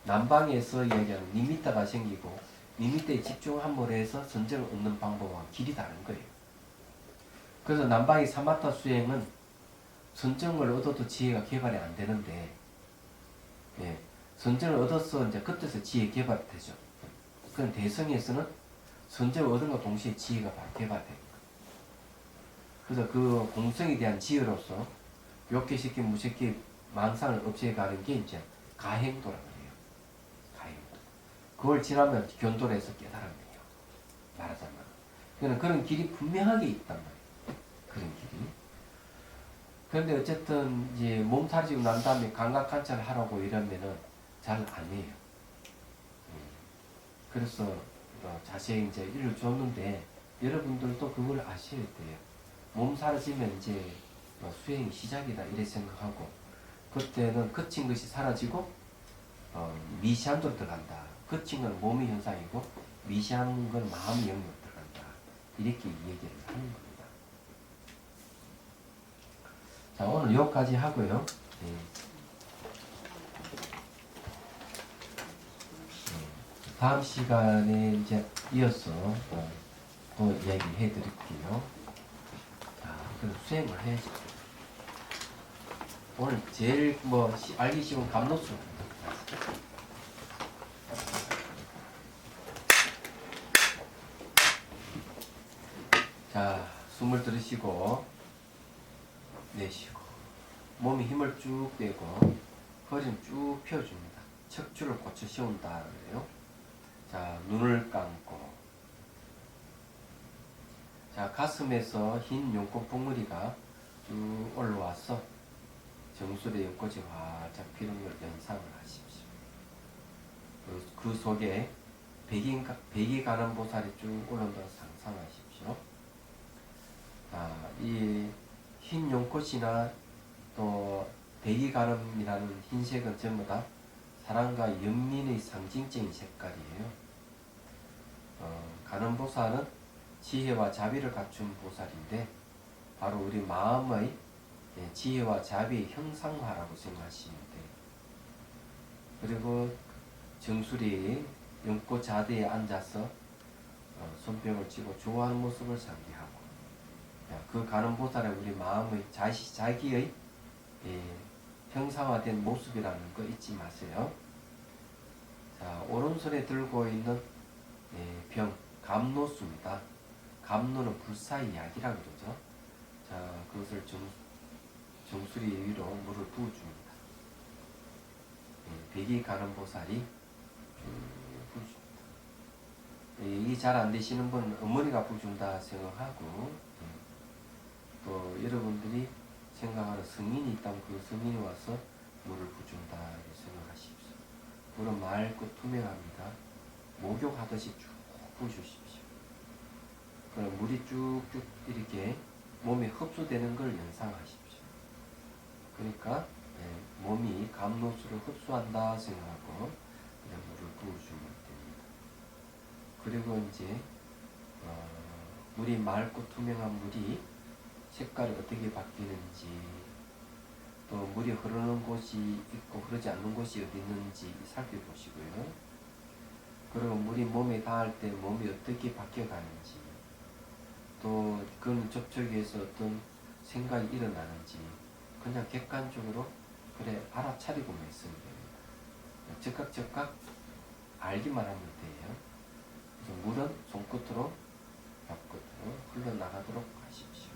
남방에서 이야기하는 니미타가 생기고 니미타에 집중함으로 해서 선정을 얻는 방법과 길이 다른 거예요. 그래서 남방의 사마타 수행은 선정을 얻어도 지혜가 개발이 안 되는데, 예, 선정을 얻어서 이제 그때서 지혜 개발이 되죠. 그럼 대성에서는 선정을 얻은 것 동시에 지혜가 바로 개발됩니다. 그래서 그 공성에 대한 지혜로서 욕계시키 무식기 망상을 없애가는 게 이제 가행도라고 해요. 가행도. 그걸 지나면 견도에서 깨달음이에요. 말하자면. 그런 길이 분명하게 있단 말이에요. 그런 길이. 그런데 어쨌든 이제 몸살이고 난 다음에 감각 관찰을 하라고 이러면은 잘 안 해요. 그래서 자세히 이제 일을 줬는데 여러분들도 그걸 아셔야 돼요. 몸 사라지면 이제 수행이 시작이다 이래 생각하고 그때는 그친 것이 사라지고 미시한도로 들어간다. 그친 건 몸의 현상이고 미시한 건 마음의 영역으로 들어간다. 이렇게 얘기를 하는 겁니다. 자, 오늘 여기까지 하고요. 네. 다음 시간에 이제 이어서 또 이야기해 드릴게요. 자, 그럼 수행을 해야죠. 오늘 제일 알기 쉬운 감로수. 자, 숨을 들이쉬고 내쉬고 몸에 힘을 쭉 빼고 허리는 쭉 펴줍니다. 척추를 고쳐 세운다 그래요. 자, 눈을 감고 자, 가슴에서 흰 용꽃 봉우리가 쭉 올라와서 정수리의 연꽃이 활짝 피는 걸 연상을 하십시오. 그 속에 백이 가는 보살이 쭉 올라온다고 상상하십시오. 이 흰 용꽃이나 또 백이 가름이라는 흰색은 전부 다 사랑과 연민의 상징적인 색깔이에요. 가는보살은 지혜와 자비를 갖춘 보살인데 바로 우리 마음의 지혜와 자비의 형상화라고 생각하시면 돼요. 그리고 정수리 연꽃 자대에 앉아서 손뼉을 치고 좋아하는 모습을 상기하고 그 가는보살은 우리 마음의 자기의 형상화된 모습이라는 거 잊지 마세요. 자, 오른손에 들고 있는 병, 감로수입니다. 감로는 불사의 약이라고 그러죠. 자, 그것을 정수리 위로 물을 부어줍니다. 백이 가는 보살이 부어줍니다. 이게 잘 안 되시는 분은 어머니가 부어준다 생각하고 또 여러분들이 생각하는 성인이 있다면 그 성인이 와서 물을 부어준다 생각하십시오. 물은 맑고 투명합니다. 목욕하듯이 쭉 부어주십시오. 그럼 물이 쭉쭉 이렇게 몸에 흡수되는 걸 연상하십시오. 그러니까 몸이 감로수를 흡수한다 생각하고 그냥 물을 부어주면 됩니다. 그리고 이제 물이 맑고 투명한 물이 색깔이 어떻게 바뀌는지 또 물이 흐르는 곳이 있고 흐르지 않는 곳이 어디 있는지 살펴보시고요. 그리고 물이 몸에 닿을 때 몸이 어떻게 바뀌어가는지 또 그런 접촉에서 어떤 생각이 일어나는지 그냥 객관적으로 그래 알아차리고만 있으면 됩니다. 즉각 알기만 하면 돼요. 그래서 물은 손끝으로 벽끝으로 흘러나가도록 하십시오.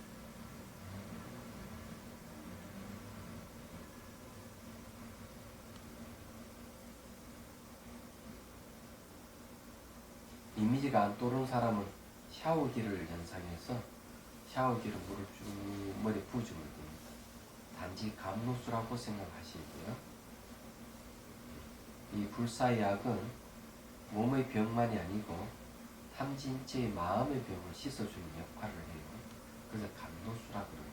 이미지가 안 떠오르는 사람은 샤워기를 연상해서 샤워기로 물을 쭉 머리에 부어주면 됩니다. 단지 감로수라고 생각하시고요. 이 불사약은 몸의 병만이 아니고 삼진체의 마음의 병을 씻어주는 역할을 해요. 그래서 감로수라고 그럽니다.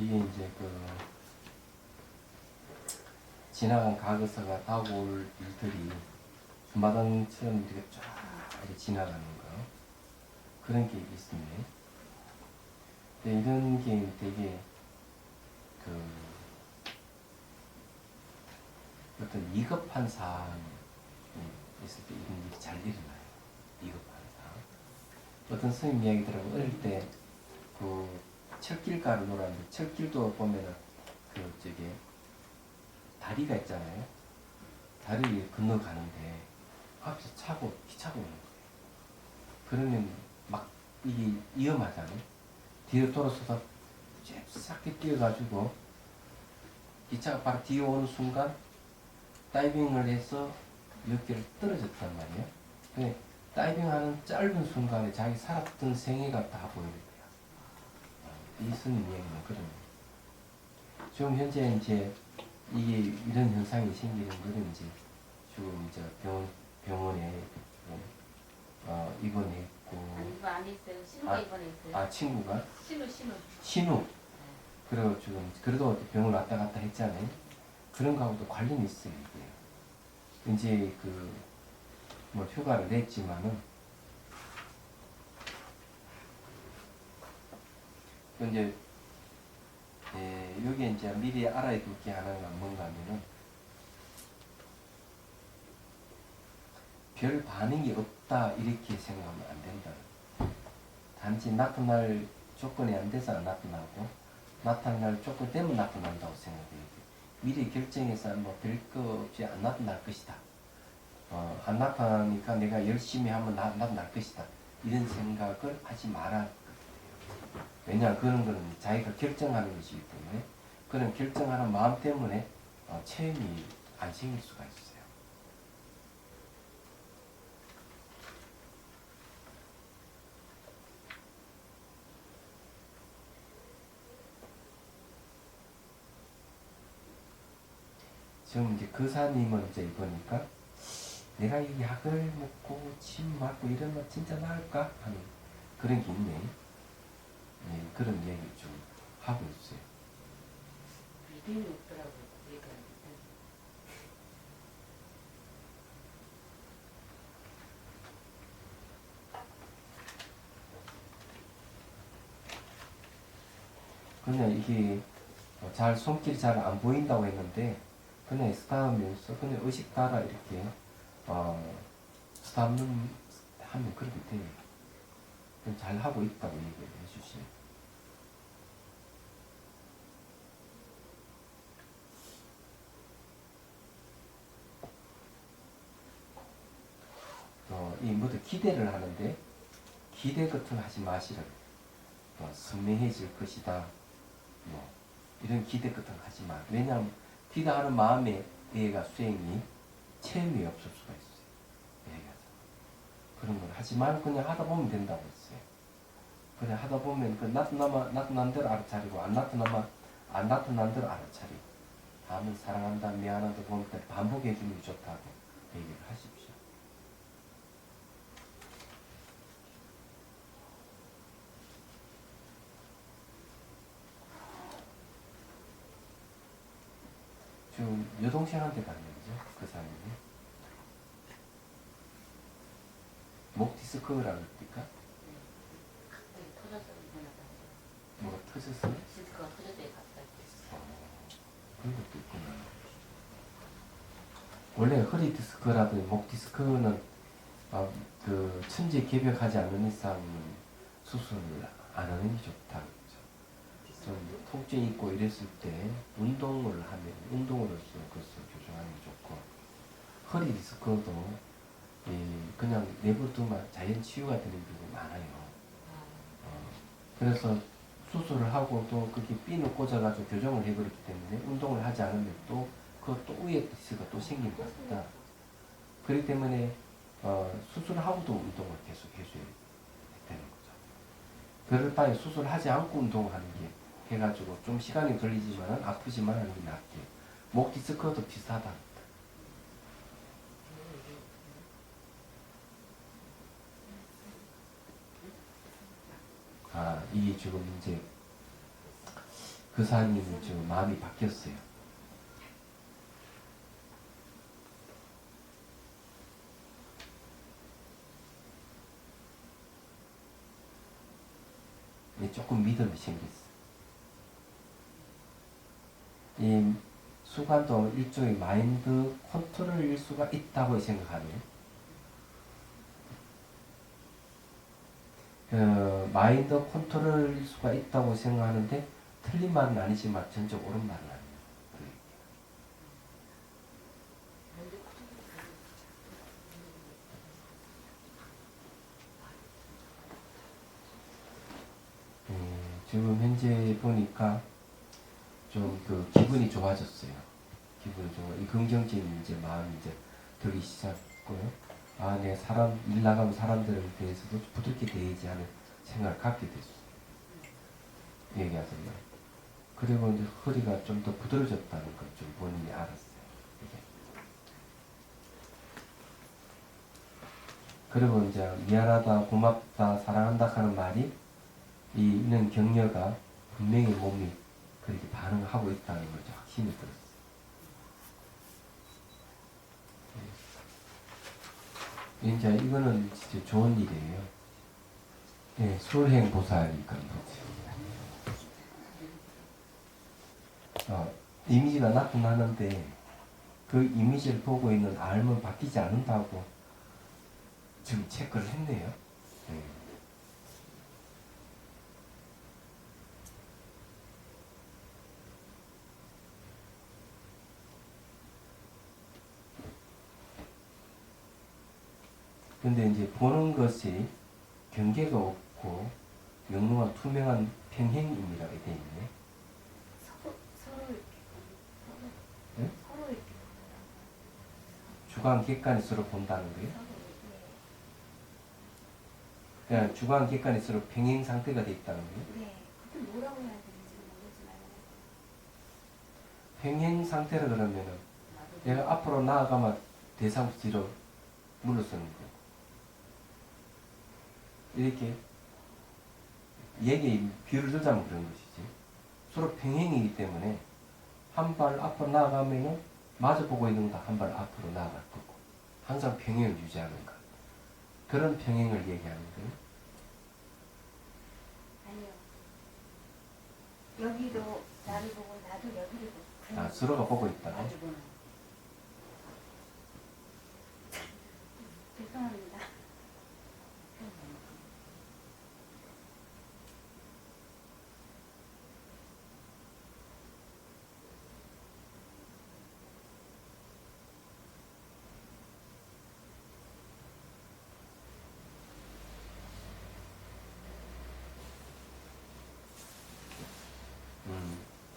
이게 이제 그 지나간 과거사가 다가올 일들이 금마당처럼 이렇게 쫙 이렇게 지나가는 거 그런 게 있습니다. 근데 이런 게 되게 그 어떤 위급한 사항이 있을 때 이런 일이 잘 일어나요. 위급한 사항. 어떤 선생님 이야기 들어보면 어릴 때 그 철길가를 놀았는데 철길도 보면은 그 저기 다리가 있잖아요. 다리를 건너가는데 앞에서 차고 기차가 오는 거예요. 그러면 막 이게 위험하잖아요. 뒤로 돌아서서 쫙 뛰어가지고 기차가 바로 뒤에 오는 순간 다이빙을 해서 몇 개를 떨어졌단 말이에요. 근데 다이빙하는 짧은 순간에 자기 살았던 생애가 다 보이는 거예요. 이 스님 이야기는 그런 거예요. 지금 현재 이제 이게 이런 현상이 생기는 거는 이제 지금 이제 병원에 입원했고 이거 안 했어요. 신우가 입원했어요. 아 친구가 신우. 신우 그리고 지금 그래도 병원 왔다 갔다 했잖아요. 그런 거하고도 관련이 있어요. 이게 이제 그 뭐 휴가를 냈지만은 이제 여기 이제 미리 알아야 될 게 하나가 뭔가 하면은 별 반응이 없다 이렇게 생각하면 안 된다. 단지 나타날 조건이 안 돼서 안 나타나고 나타날 조건 되면 나타난다고 생각해야 돼. 미리 결정해서 뭐 별거 없이 안 나타날 것이다. 안 나타나니까 내가 열심히 하면 나타날 것이다. 이런 생각을 하지 마라. 왜냐 그런 거는 자기가 결정하는 것이기 때문에 그런 결정하는 마음 때문에 체험이 안 생길 수가 있어요. 지금 이제 거사님은 이제 보니까 내가 이 약을 먹고 침 맞고 이러면 진짜 나을까 하는 그런 게 있네. 네, 그런 얘기 좀 하고 있어요. 믿음이 없더라고요. 얘가. 그냥 이게 잘 손길이 잘 안 보인다고 했는데 그냥 스타하면서 그냥 의식 따라 이렇게 스타하면 하면 그렇게 돼요. 그럼 잘 하고 있다고 얘기를 해주시요. 이 모두 기대를 하는데 기대 같은 거 하지 마시라. 선명해질 것이다. 뭐 이런 기대 같은 거 하지 마. 왜냐하면 기대하는 마음에 얘가 수행이 체험이 없을 수가 있어요. 얘기하자. 그런 걸 하지 말고 그냥 하다 보면 된다고 했어요. 그냥 하다 보면 그 나타난 대로 알아차리고 안 나타난 대로 알아차리고 다음은 사랑한다 미안하다 보니까 반복해 주는 게 좋다고 얘기를 하십시오. 지금 여동생한테 갔는 거죠. 그 사람이 목 디스크라고 합니까? 터졌어. 뭐가 터졌어요? 디스크가 터졌대 갑자기. 그런 것도 있구나. 원래 허리 디스크라든지 목 디스크는 그 천재 개벽하지 않는 이상은 수술을 안 하는 게 좋다. 좀 통증이 있고 이랬을 때 운동을 하면 운동으로서 그것을 교정하는 게 좋고 허리 디스크도 그냥 내버려두면 자연 치유가 되는 경우가 많아요. 그래서 수술을 하고 또 그게 핀을 꽂아가지고 교정을 해버렸기 때문에 운동을 하지 않으면 또 또 위에 디스크가 또 생기는 겁니다. 그렇기 때문에 수술하고도 운동을 계속 해줘야 되는 거죠. 그럴 바에 수술하지 않고 운동을 하는 게 해가지고 좀 시간이 걸리지만 아프지만 하는 게 낫게. 목 디스크도 비슷하다. 이게 지금 이제 그 사람님은 지금 마음이 바뀌었어요. 조금 믿음이 생겼어. 이 수관도 일종의 마인드 컨트롤일 수가 있다고 생각하네요. 마인드 컨트롤일 수가 있다고 생각하는데 틀린 말은 아니지만 전적 옳은 말은 아니에요. 지금 현재 보니까 좀 그 기분이 좋아졌어요. 기분이 좋아. 이 긍정적인 이제 마음이 이제 들기 시작했고요. 아, 내 사람 일 나가면 사람들에 대해서도 부드럽게 대해야지 하는 생각을 갖게 됐어요. 얘기하던가. 그리고 이제 허리가 좀 더 부드러워졌다는 걸 좀 본인이 알았어요. 이게. 그리고 이제 미안하다, 고맙다, 사랑한다 하는 말이 있는 격려가 분명히 몸이 그렇게 반응하고 있다는 걸 확신이 들었어요. 이제 이거는 진짜 좋은 일이에요. 예, 수행보살이니까 이미지가 나타나는데 그 이미지를 보고 있는 알은 바뀌지 않는다고 지금 체크를 했네요. 예. 근데 이제 보는 것이 경계가 없고 영롱한 투명한 평행입니다. 되어 있네. 서로 이렇게 네? 서로 이렇게 주관 객관이 서로 본다는 거예요. 서로 그냥 주관 객관이 서로 평행 상태가 되어 있다는 거예요. 네. 그게 뭐라고 해야 되는지 모르지만 평행 상태라 그러면은 내가 앞으로 나아가면 대상 뒤로 물러서는 거. 이렇게 얘기 비유를 들자면 그런 것이지. 서로 평행이기 때문에 한 발 앞으로 나아가면은 마주 보고 있는 것도 한 발 앞으로 나아갈 거고 항상 평행을 유지하는 것. 그런 평행을 얘기하는 거예요. 아니요. 여기도 나를 보고 나도 여기를 보고. 아, 서로가 보고 있다. 아주 보는. 죄송합니다.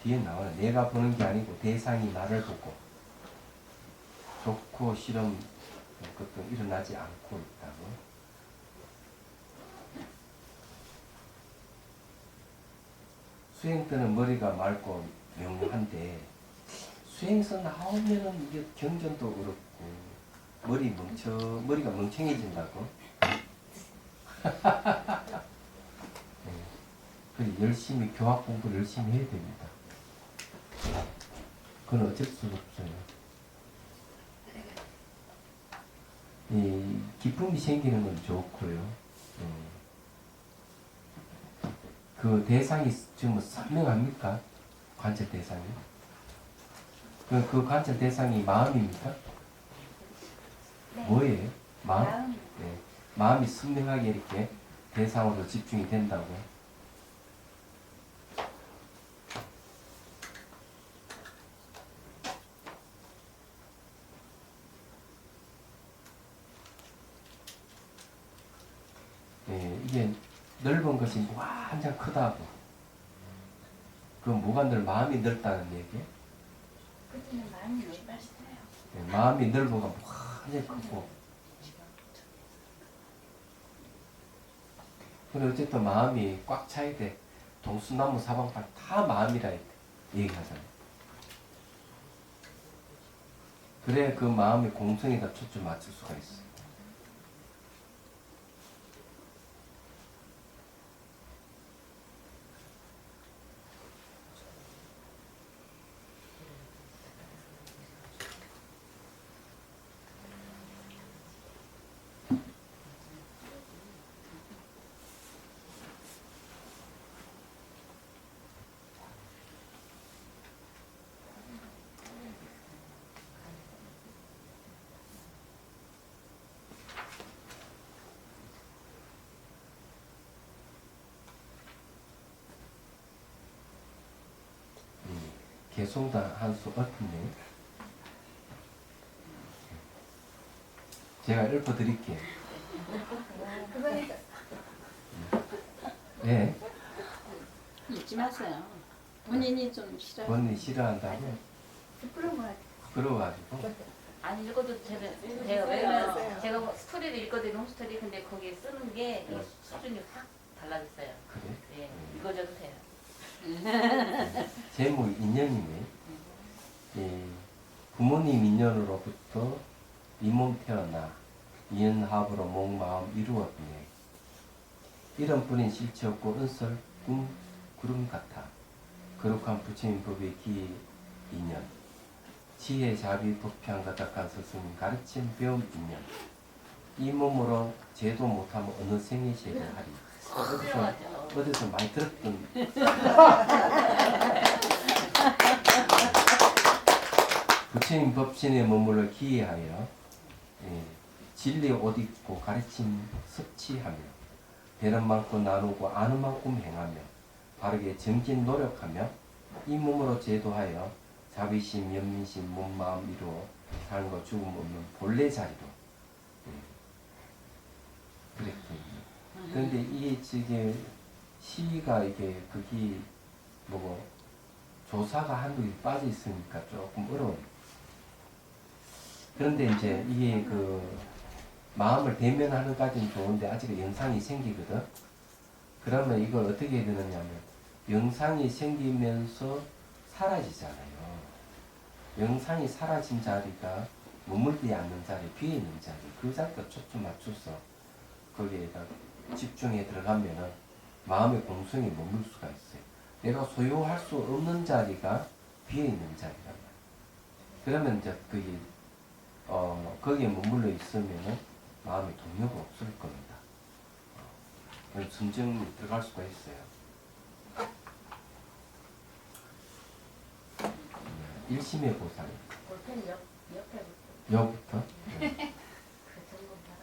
뒤에 나와요. 내가 보는 게 아니고 대상이 나를 보고 좋고 싫음 그것도 일어나지 않고 있다고. 수행 때는 머리가 맑고 명료한데 수행서 나오면은 이게 경전도 어렵고 머리가 멍청해진다고. 네. 그래 열심히 교학 공부를 열심히 해야 됩니다. 그건 어쩔 수 없어요. 이 기쁨이 생기는 건 좋고요. 그 대상이 지금 선명합니까? 관찰 대상이? 그 관찰 대상이 마음입니까? 네. 뭐예요? 마음? 마음. 네. 마음이 선명하게 이렇게 대상으로 집중이 된다고. 네, 이게 넓은 것이 완전 크다고. 그럼 뭐가 마음이 넓다는 얘기예요? 그때는 마음이 넓었어요. 네, 마음이 넓어가 완전 크고. 근데 어쨌든 마음이 꽉 차야 돼. 동수나무 사방팔 다 마음이라 얘기하잖아요. 그래 그 마음의 공성에다 초점 맞출 수가 있어. 개송도 한수 엎었네. 제가 읊어드릴게요. 그거니까 네, 잊지 마세요. 본인이 좀 싫어요. 본인이 싫어한다고 부끄러운 거 같아. 부러워가지고 아니 읽어도 제가 왜냐면 제가 뭐 스토리를 읽거든요. 롱스토리. 근데 거기에 쓰는 게 이 수준이 확 달라졌어요. 그래. 예, 읽어줘도 돼요. 제목 인연이네. 예, 부모님 인연으로부터 이 몸 태어나 이연합으로 몸 마음 이루었네. 이름뿐인 실체 없고 은설 꿈 구름 같아. 거룩한 부처님 법의 기 인연. 지혜 자비 도피한 가닥한 스승님 가르침 배움 인연. 이 몸으로 제도 못하면 어느 생에 제도하리. 어디서 많이 들었던 부처님 법신에 머물러 기회하여 진리 옷 입고 가르침 섭취하며 배는 많고 나누고 아는 만큼 행하며 바르게 정진 노력하며 이 몸으로 제도하여 자비심, 연민심, 몸, 마음 이루어 삶과 죽음 없는 본래 자리로 그랬거든요. 그런데 이게 지금 시가 이게 그게 뭐고 조사가 한두 개 빠져 있으니까 조금 어려워요. 그런데 이제 이게 그 마음을 대면하는 까지는 좋은데 아직 영상이 생기거든. 그러면 이걸 어떻게 해야 되느냐면 영상이 생기면서 사라지잖아요. 영상이 사라진 자리가 머물지 않는 자리, 비어 있는 자리, 그 자리가 초점 맞춰서 거기에다 집중해 들어가면은 마음의 공성이 머물 수가 있어요. 내가 소유할 수 없는 자리가 비어 있는 자리란 말이에요. 그러면 이제 그게 거기에 머물러 있으면은 마음에 동요가 없을 겁니다. 순정이 들어갈 수가 있어요. 일심의 보살. 볼펜 옆에 여부터. 그 전문 사람.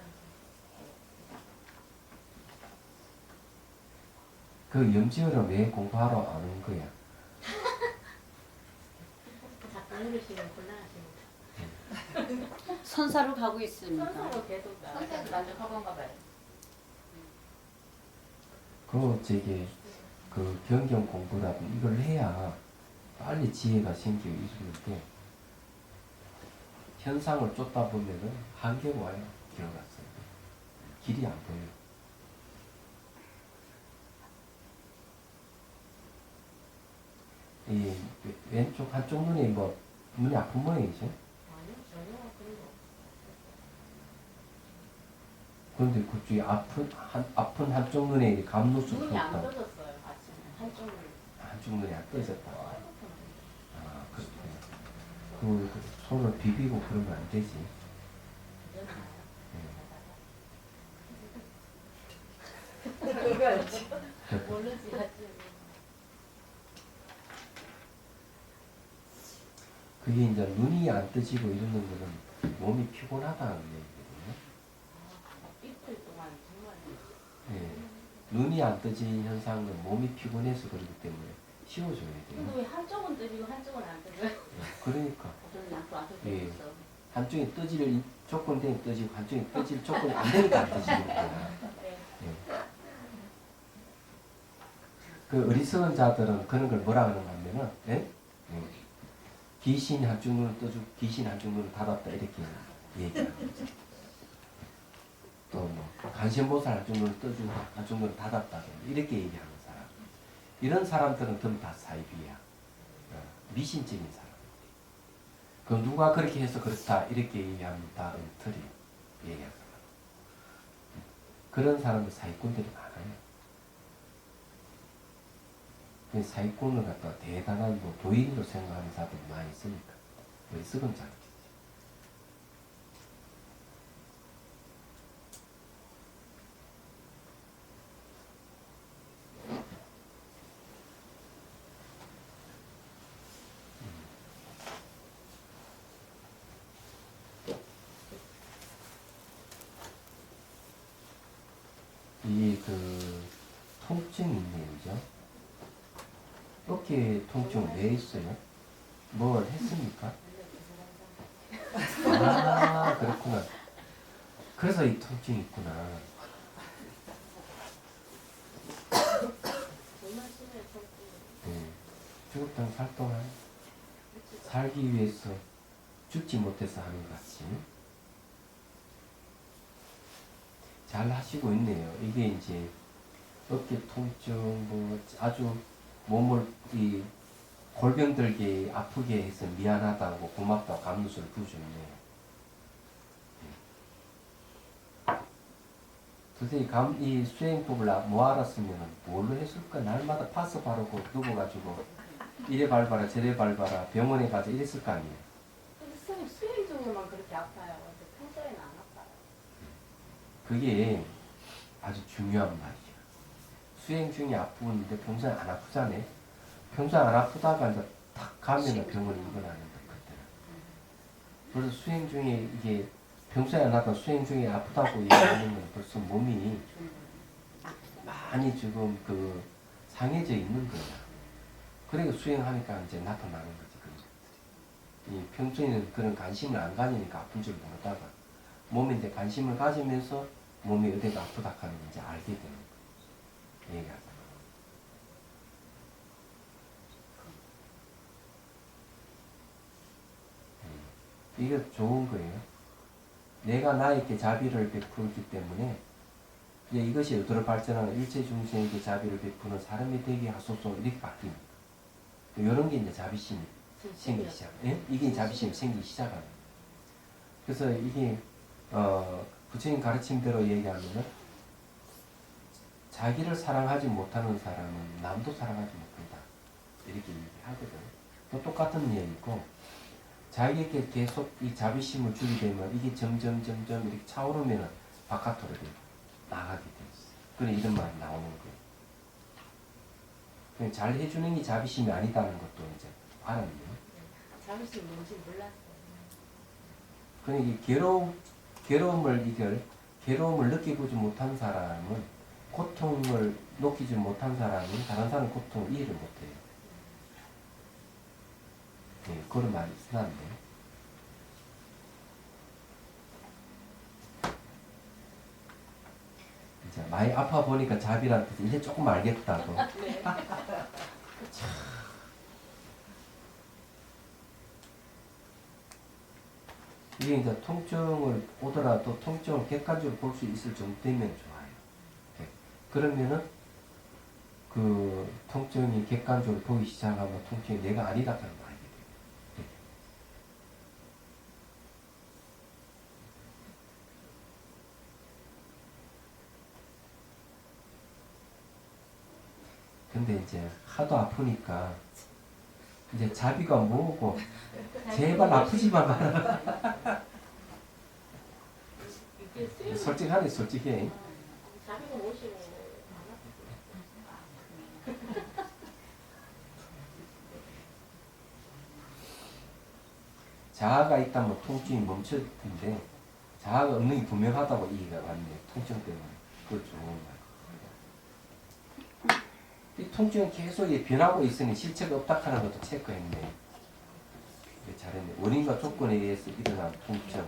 그 염지어를 왜 공부하러 아는 거야? 자꾸 읽으시면 곤란하십니다. 선사로 가고 있습니다. 선생도 계속 선생도 만족하건가 봐요. 그 저기 그 경경 공부라도 이걸 해야 빨리 지혜가 생기고 이러는데 현상을 쫓다 보면은 한계가 와요. 기어갔어요. 길이 안 보여요. 이 왼쪽 한쪽 눈이 뭐 눈이 아픈 모양이죠? 아니요, 전혀 그런 거. 그런데 그쪽이 아픈 한쪽 눈에 감누수 눈이 안 폈다. 떠졌어요. 아침에 한쪽은. 한쪽 눈이 안 떠졌다. 아, 그렇군요. 그 손을 비비고 그러면 안 되지. 그거였지. 모르지, 하지. 그게 이제 눈이 안 떠지고 이러는 거는 몸이 피곤하다는 얘기거든요. 이틀 동안 정말. 예. 눈이 안 떠진 현상은 몸이 피곤해서 그렇기 때문에 쉬어줘야 돼요. 근데 왜 한쪽은 뜨지고 한쪽은 안 뜨죠? 예. 그러니까 저는 양쪽 안 뜨고 예. 있어. 한쪽이 떠질 조건 되면 떠지고 한쪽이 떠질 조건이 안 되니까 안 떠지는 거야. 네. 예. 그 어리석은 자들은 그런 걸 뭐라 그러는 하면은 예? 귀신이 한쪽 눈을 떠주고 귀신이 한쪽 눈을 닫았다 이렇게 얘기하는 거죠. 또 뭐 간신보살 한쪽 눈을 떠주고 한쪽 눈을 닫았다 이렇게 얘기하는 사람. 이런 사람들은 전부 다 사이비야. 미신적인 사람. 그 누가 그렇게 해서 그렇다 이렇게 얘기하면 다 틀이 얘기하는 사람. 그런 사람은 사기꾼들이 많아요. 그 사기꾼을 갖다가 대단한 뭐 도인으로 생각하는 사람들이 많이 있으니까 어리석은 자들이지. 이 그 통증이 있네요, 그죠? 어깨 통증 왜 있어요? 뭘 했습니까? 아, 그렇구나. 그래서 이 통증이 있구나. 죽었던 활동을 살기 위해서 죽지 못해서 하는 것 같이 잘 하시고 있네요. 이게 이제 어깨 통증, 뭐 아주 몸을 이 골병 들게 아프게 해서 미안하다고 고맙다고 감사를 부르셨네요. 도대체 이 수행법을 뭐 알았으면 뭘로 했을까? 날마다 파스 바르고 누워가지고 이래 밟아라 저래 밟아라 병원에 가서 이랬을 거 아니에요. 근데 선생님 수행 중에만 그렇게 아파요. 근데 평소에는 안 아파요. 그게 아주 중요한 말이에요. 수행 중에 아프는데 평소에 안 아프잖아요. 평소에 안 아프다가 이제 탁 가면 병원에 입원하는데 그때는. 그래서 수행 중에 이게 평소에 안 하던 수행 중에 아프다고 얘기하는 건 벌써 몸이 많이 지금 그 상해져 있는 거야. 그러니까 수행하니까 이제 나타나는 거지. 이 평소에는 그런 관심을 안 가지니까 아픈 줄 모르다가 몸에 이제 관심을 가지면서 몸이 어디가 아프다 하는 걸 이제 알게 되는 거예요. 얘기하다. 이게 좋은 거예요. 내가 나에게 자비를 베풀기 때문에 이제 이것이 어디로 발전하는 일체 중생에게 자비를 베푸는 사람이 되게 하소서 이렇게 바뀝니다. 이런 게 이제 자비심이 생기기 시작. 예? 이게 자비심이 생기기 시작하는. 그래서 이게 부처님 가르침대로 얘기하면은 자기를 사랑하지 못하는 사람은 남도 사랑하지 못한다. 이렇게 얘기하거든. 또 똑같은 얘기고 자기에게 계속 이 자비심을 주게 되면 이게 점점 이렇게 차오르면은 바깥으로 나가게 돼 있어. 그래 이런 말이 나오는 거예요. 그냥 잘 해주는 게 자비심이 아니다는 것도 이제 알았네요. 자비심 뭔지 몰랐어요. 그러니까 이 괴로움을 느껴보지 못한 사람은 고통을 느끼지 못한 사람은 다른 사람 고통을 이해를 못해요. 네, 그런 말이 쓰놨네. 이제 많이 아파 보니까 자비란 뜻 이제 조금 알겠다고. 네. 이게 이제 통증을 오더라도 통증을 객관적으로 볼 수 있을 정도 되면 좋아요. 네. 그러면은 그 통증이 객관적으로 보기 시작하면 통증이 내가 아니다 하는 걸 알게 돼요. 네. 근데 이제 하도 아프니까 이제 자비가 뭐고 제발 아프지만 마라. 이게 수행 솔직하네 솔직해. 자비가 오시고 자아가 있다면 통증이 멈출 텐데 자아가 없는 게 분명하다고 이해가 왔네. 통증 때문에. 그거 좋은 말. 이 통증은 계속 변하고 있으니 실체가 없다 하는 것도 체크했네. 잘했네. 원인과 조건에 의해서 일어난 통증.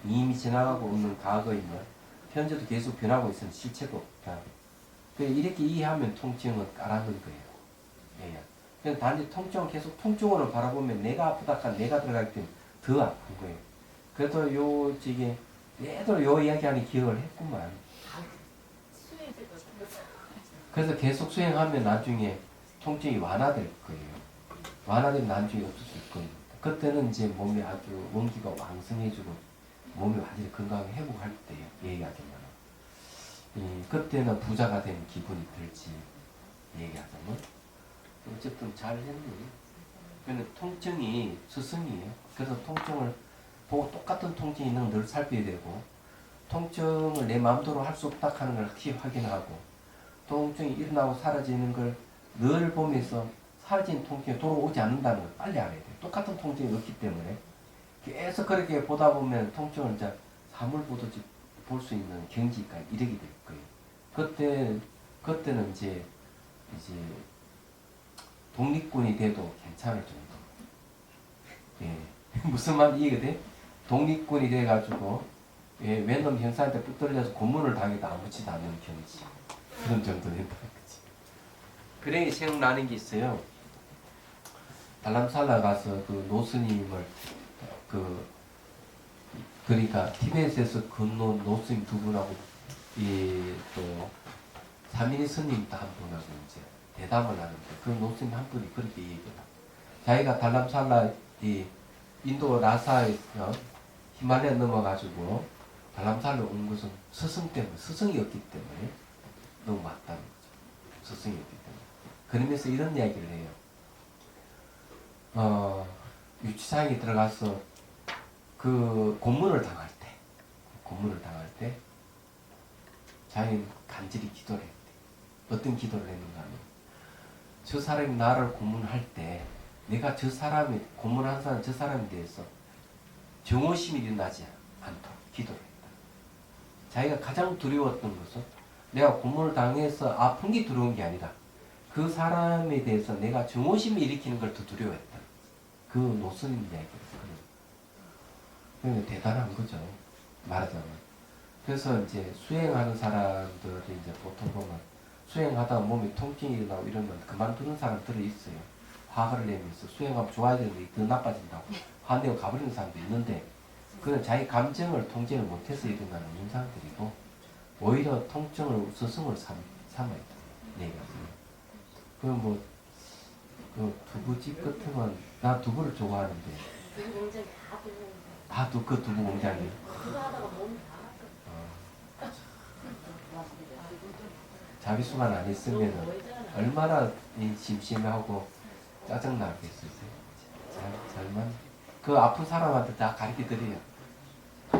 이미 지나가고 없는 과거이며 현재도 계속 변하고 있으니 실체가 없다. 이렇게 이해하면 통증은 깔아놓은 거예요. 예. 그냥 단지 통증은 계속 통증으로 바라보면 내가 아프다 한 내가 들어갈 때는 더 아픈 거예요. 그래도 요 지금 얘도 요 이야기하는 기억을 했구만. 수행될 것 같아서. 그래서 계속 수행하면 나중에 통증이 완화될 거예요. 완화되면 나중에 없어질 겁니다. 그때는 이제 몸이 아주 원기가 왕성해지고 몸이 완전히 건강하게 회복할 때예요. 얘기하자면. 그때는 부자가 된 기분이 들지. 얘기하자면. 어쨌든 잘 했네. 근데 통증이 스승이에요. 그래서 통증을 보고 똑같은 통증이 있는 걸 늘 살펴야 되고 통증을 내 마음대로 할 수 없다 하는 걸 확인하고 통증이 일어나고 사라지는 걸 늘 보면서 사라진 통증이 돌아오지 않는다는 걸 빨리 알아야 돼요. 똑같은 통증이 없기 때문에 계속 그렇게 보다 보면 통증을 이제 사물 보듯이 볼 수 있는 경지까지 이르게 될 거예요. 그때는 이제 독립군이 돼도 괜찮을 정도. 예. 무슨 말 이해돼? 독립군이 돼가지고 예, 외놈 형사한테 붙들려서 고문을 당해도 아무렇지도 않는 경지. 그런 정도 된다. 그치? 그래 생각나는 게 있어요. 달람살라 가서 그 노스님을 그러니까 티베트에서 건너온 노스님 두 분하고 또 사민이 스님도 한 분하고 이제 대담을 하는데 그 노스님 한 분이 그렇게 얘기해요. 자기가 달람살라 이 인도 라사에서 히말라야 넘어가지고 달람살라 온 것은 스승 때문에 스승이 없기 때문에 너무 맞다는 거죠. 스승이 없기 때문에. 그러면서 이런 이야기를 해요. 유치장에 들어가서 그 고문을 당할 때 자기는 간절히 기도를 했대. 어떤 기도를 했는가 하면 저 사람이 나를 고문할 때 내가 저 사람이 고문한 사람 저 사람에 대해서 정오심이 일어나지 않도록 기도를 했다. 자기가 가장 두려웠던 것은 내가 고문을 당해서 아픈 게 두려운 게 아니라 그 사람에 대해서 내가 정오심을 일으키는 걸 더 두려워했다. 그 노스님 이야기였어요. 그러니까 대단한 거죠. 말하자면. 그래서 이제 수행하는 사람들이 이제 보통 보면 수행하다가 몸에 통증이 일어나고 이러면 그만두는 사람들이 있어요. 화를 내면서 수행하면 좋아야 되는데 더 나빠진다고 화내고 가버리는 사람도 있는데 그건 자기 감정을 통제를 못해서 일어나는 현상들이고 오히려 통증을 스승을 삼아야 돼. 네, 그럼 뭐 그 두부집 같으면 나 두부를 좋아하는데 그 공장 다 보는 그 두부 공장이 그거 하다가 몸이 다 자비수만 안 했으면 얼마나 심심하고 짜증나겠어요. 잘만 그 아픈 사람한테 다 가르쳐 드려요.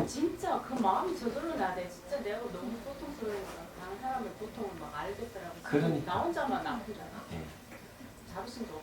진짜 그 마음이 저절로 나대. 진짜 내가 너무 고통스러우니까 다른 사람의 고통을 막 알겠더라고. 그러니까. 나 혼자만 아프잖아. 예. 자부심도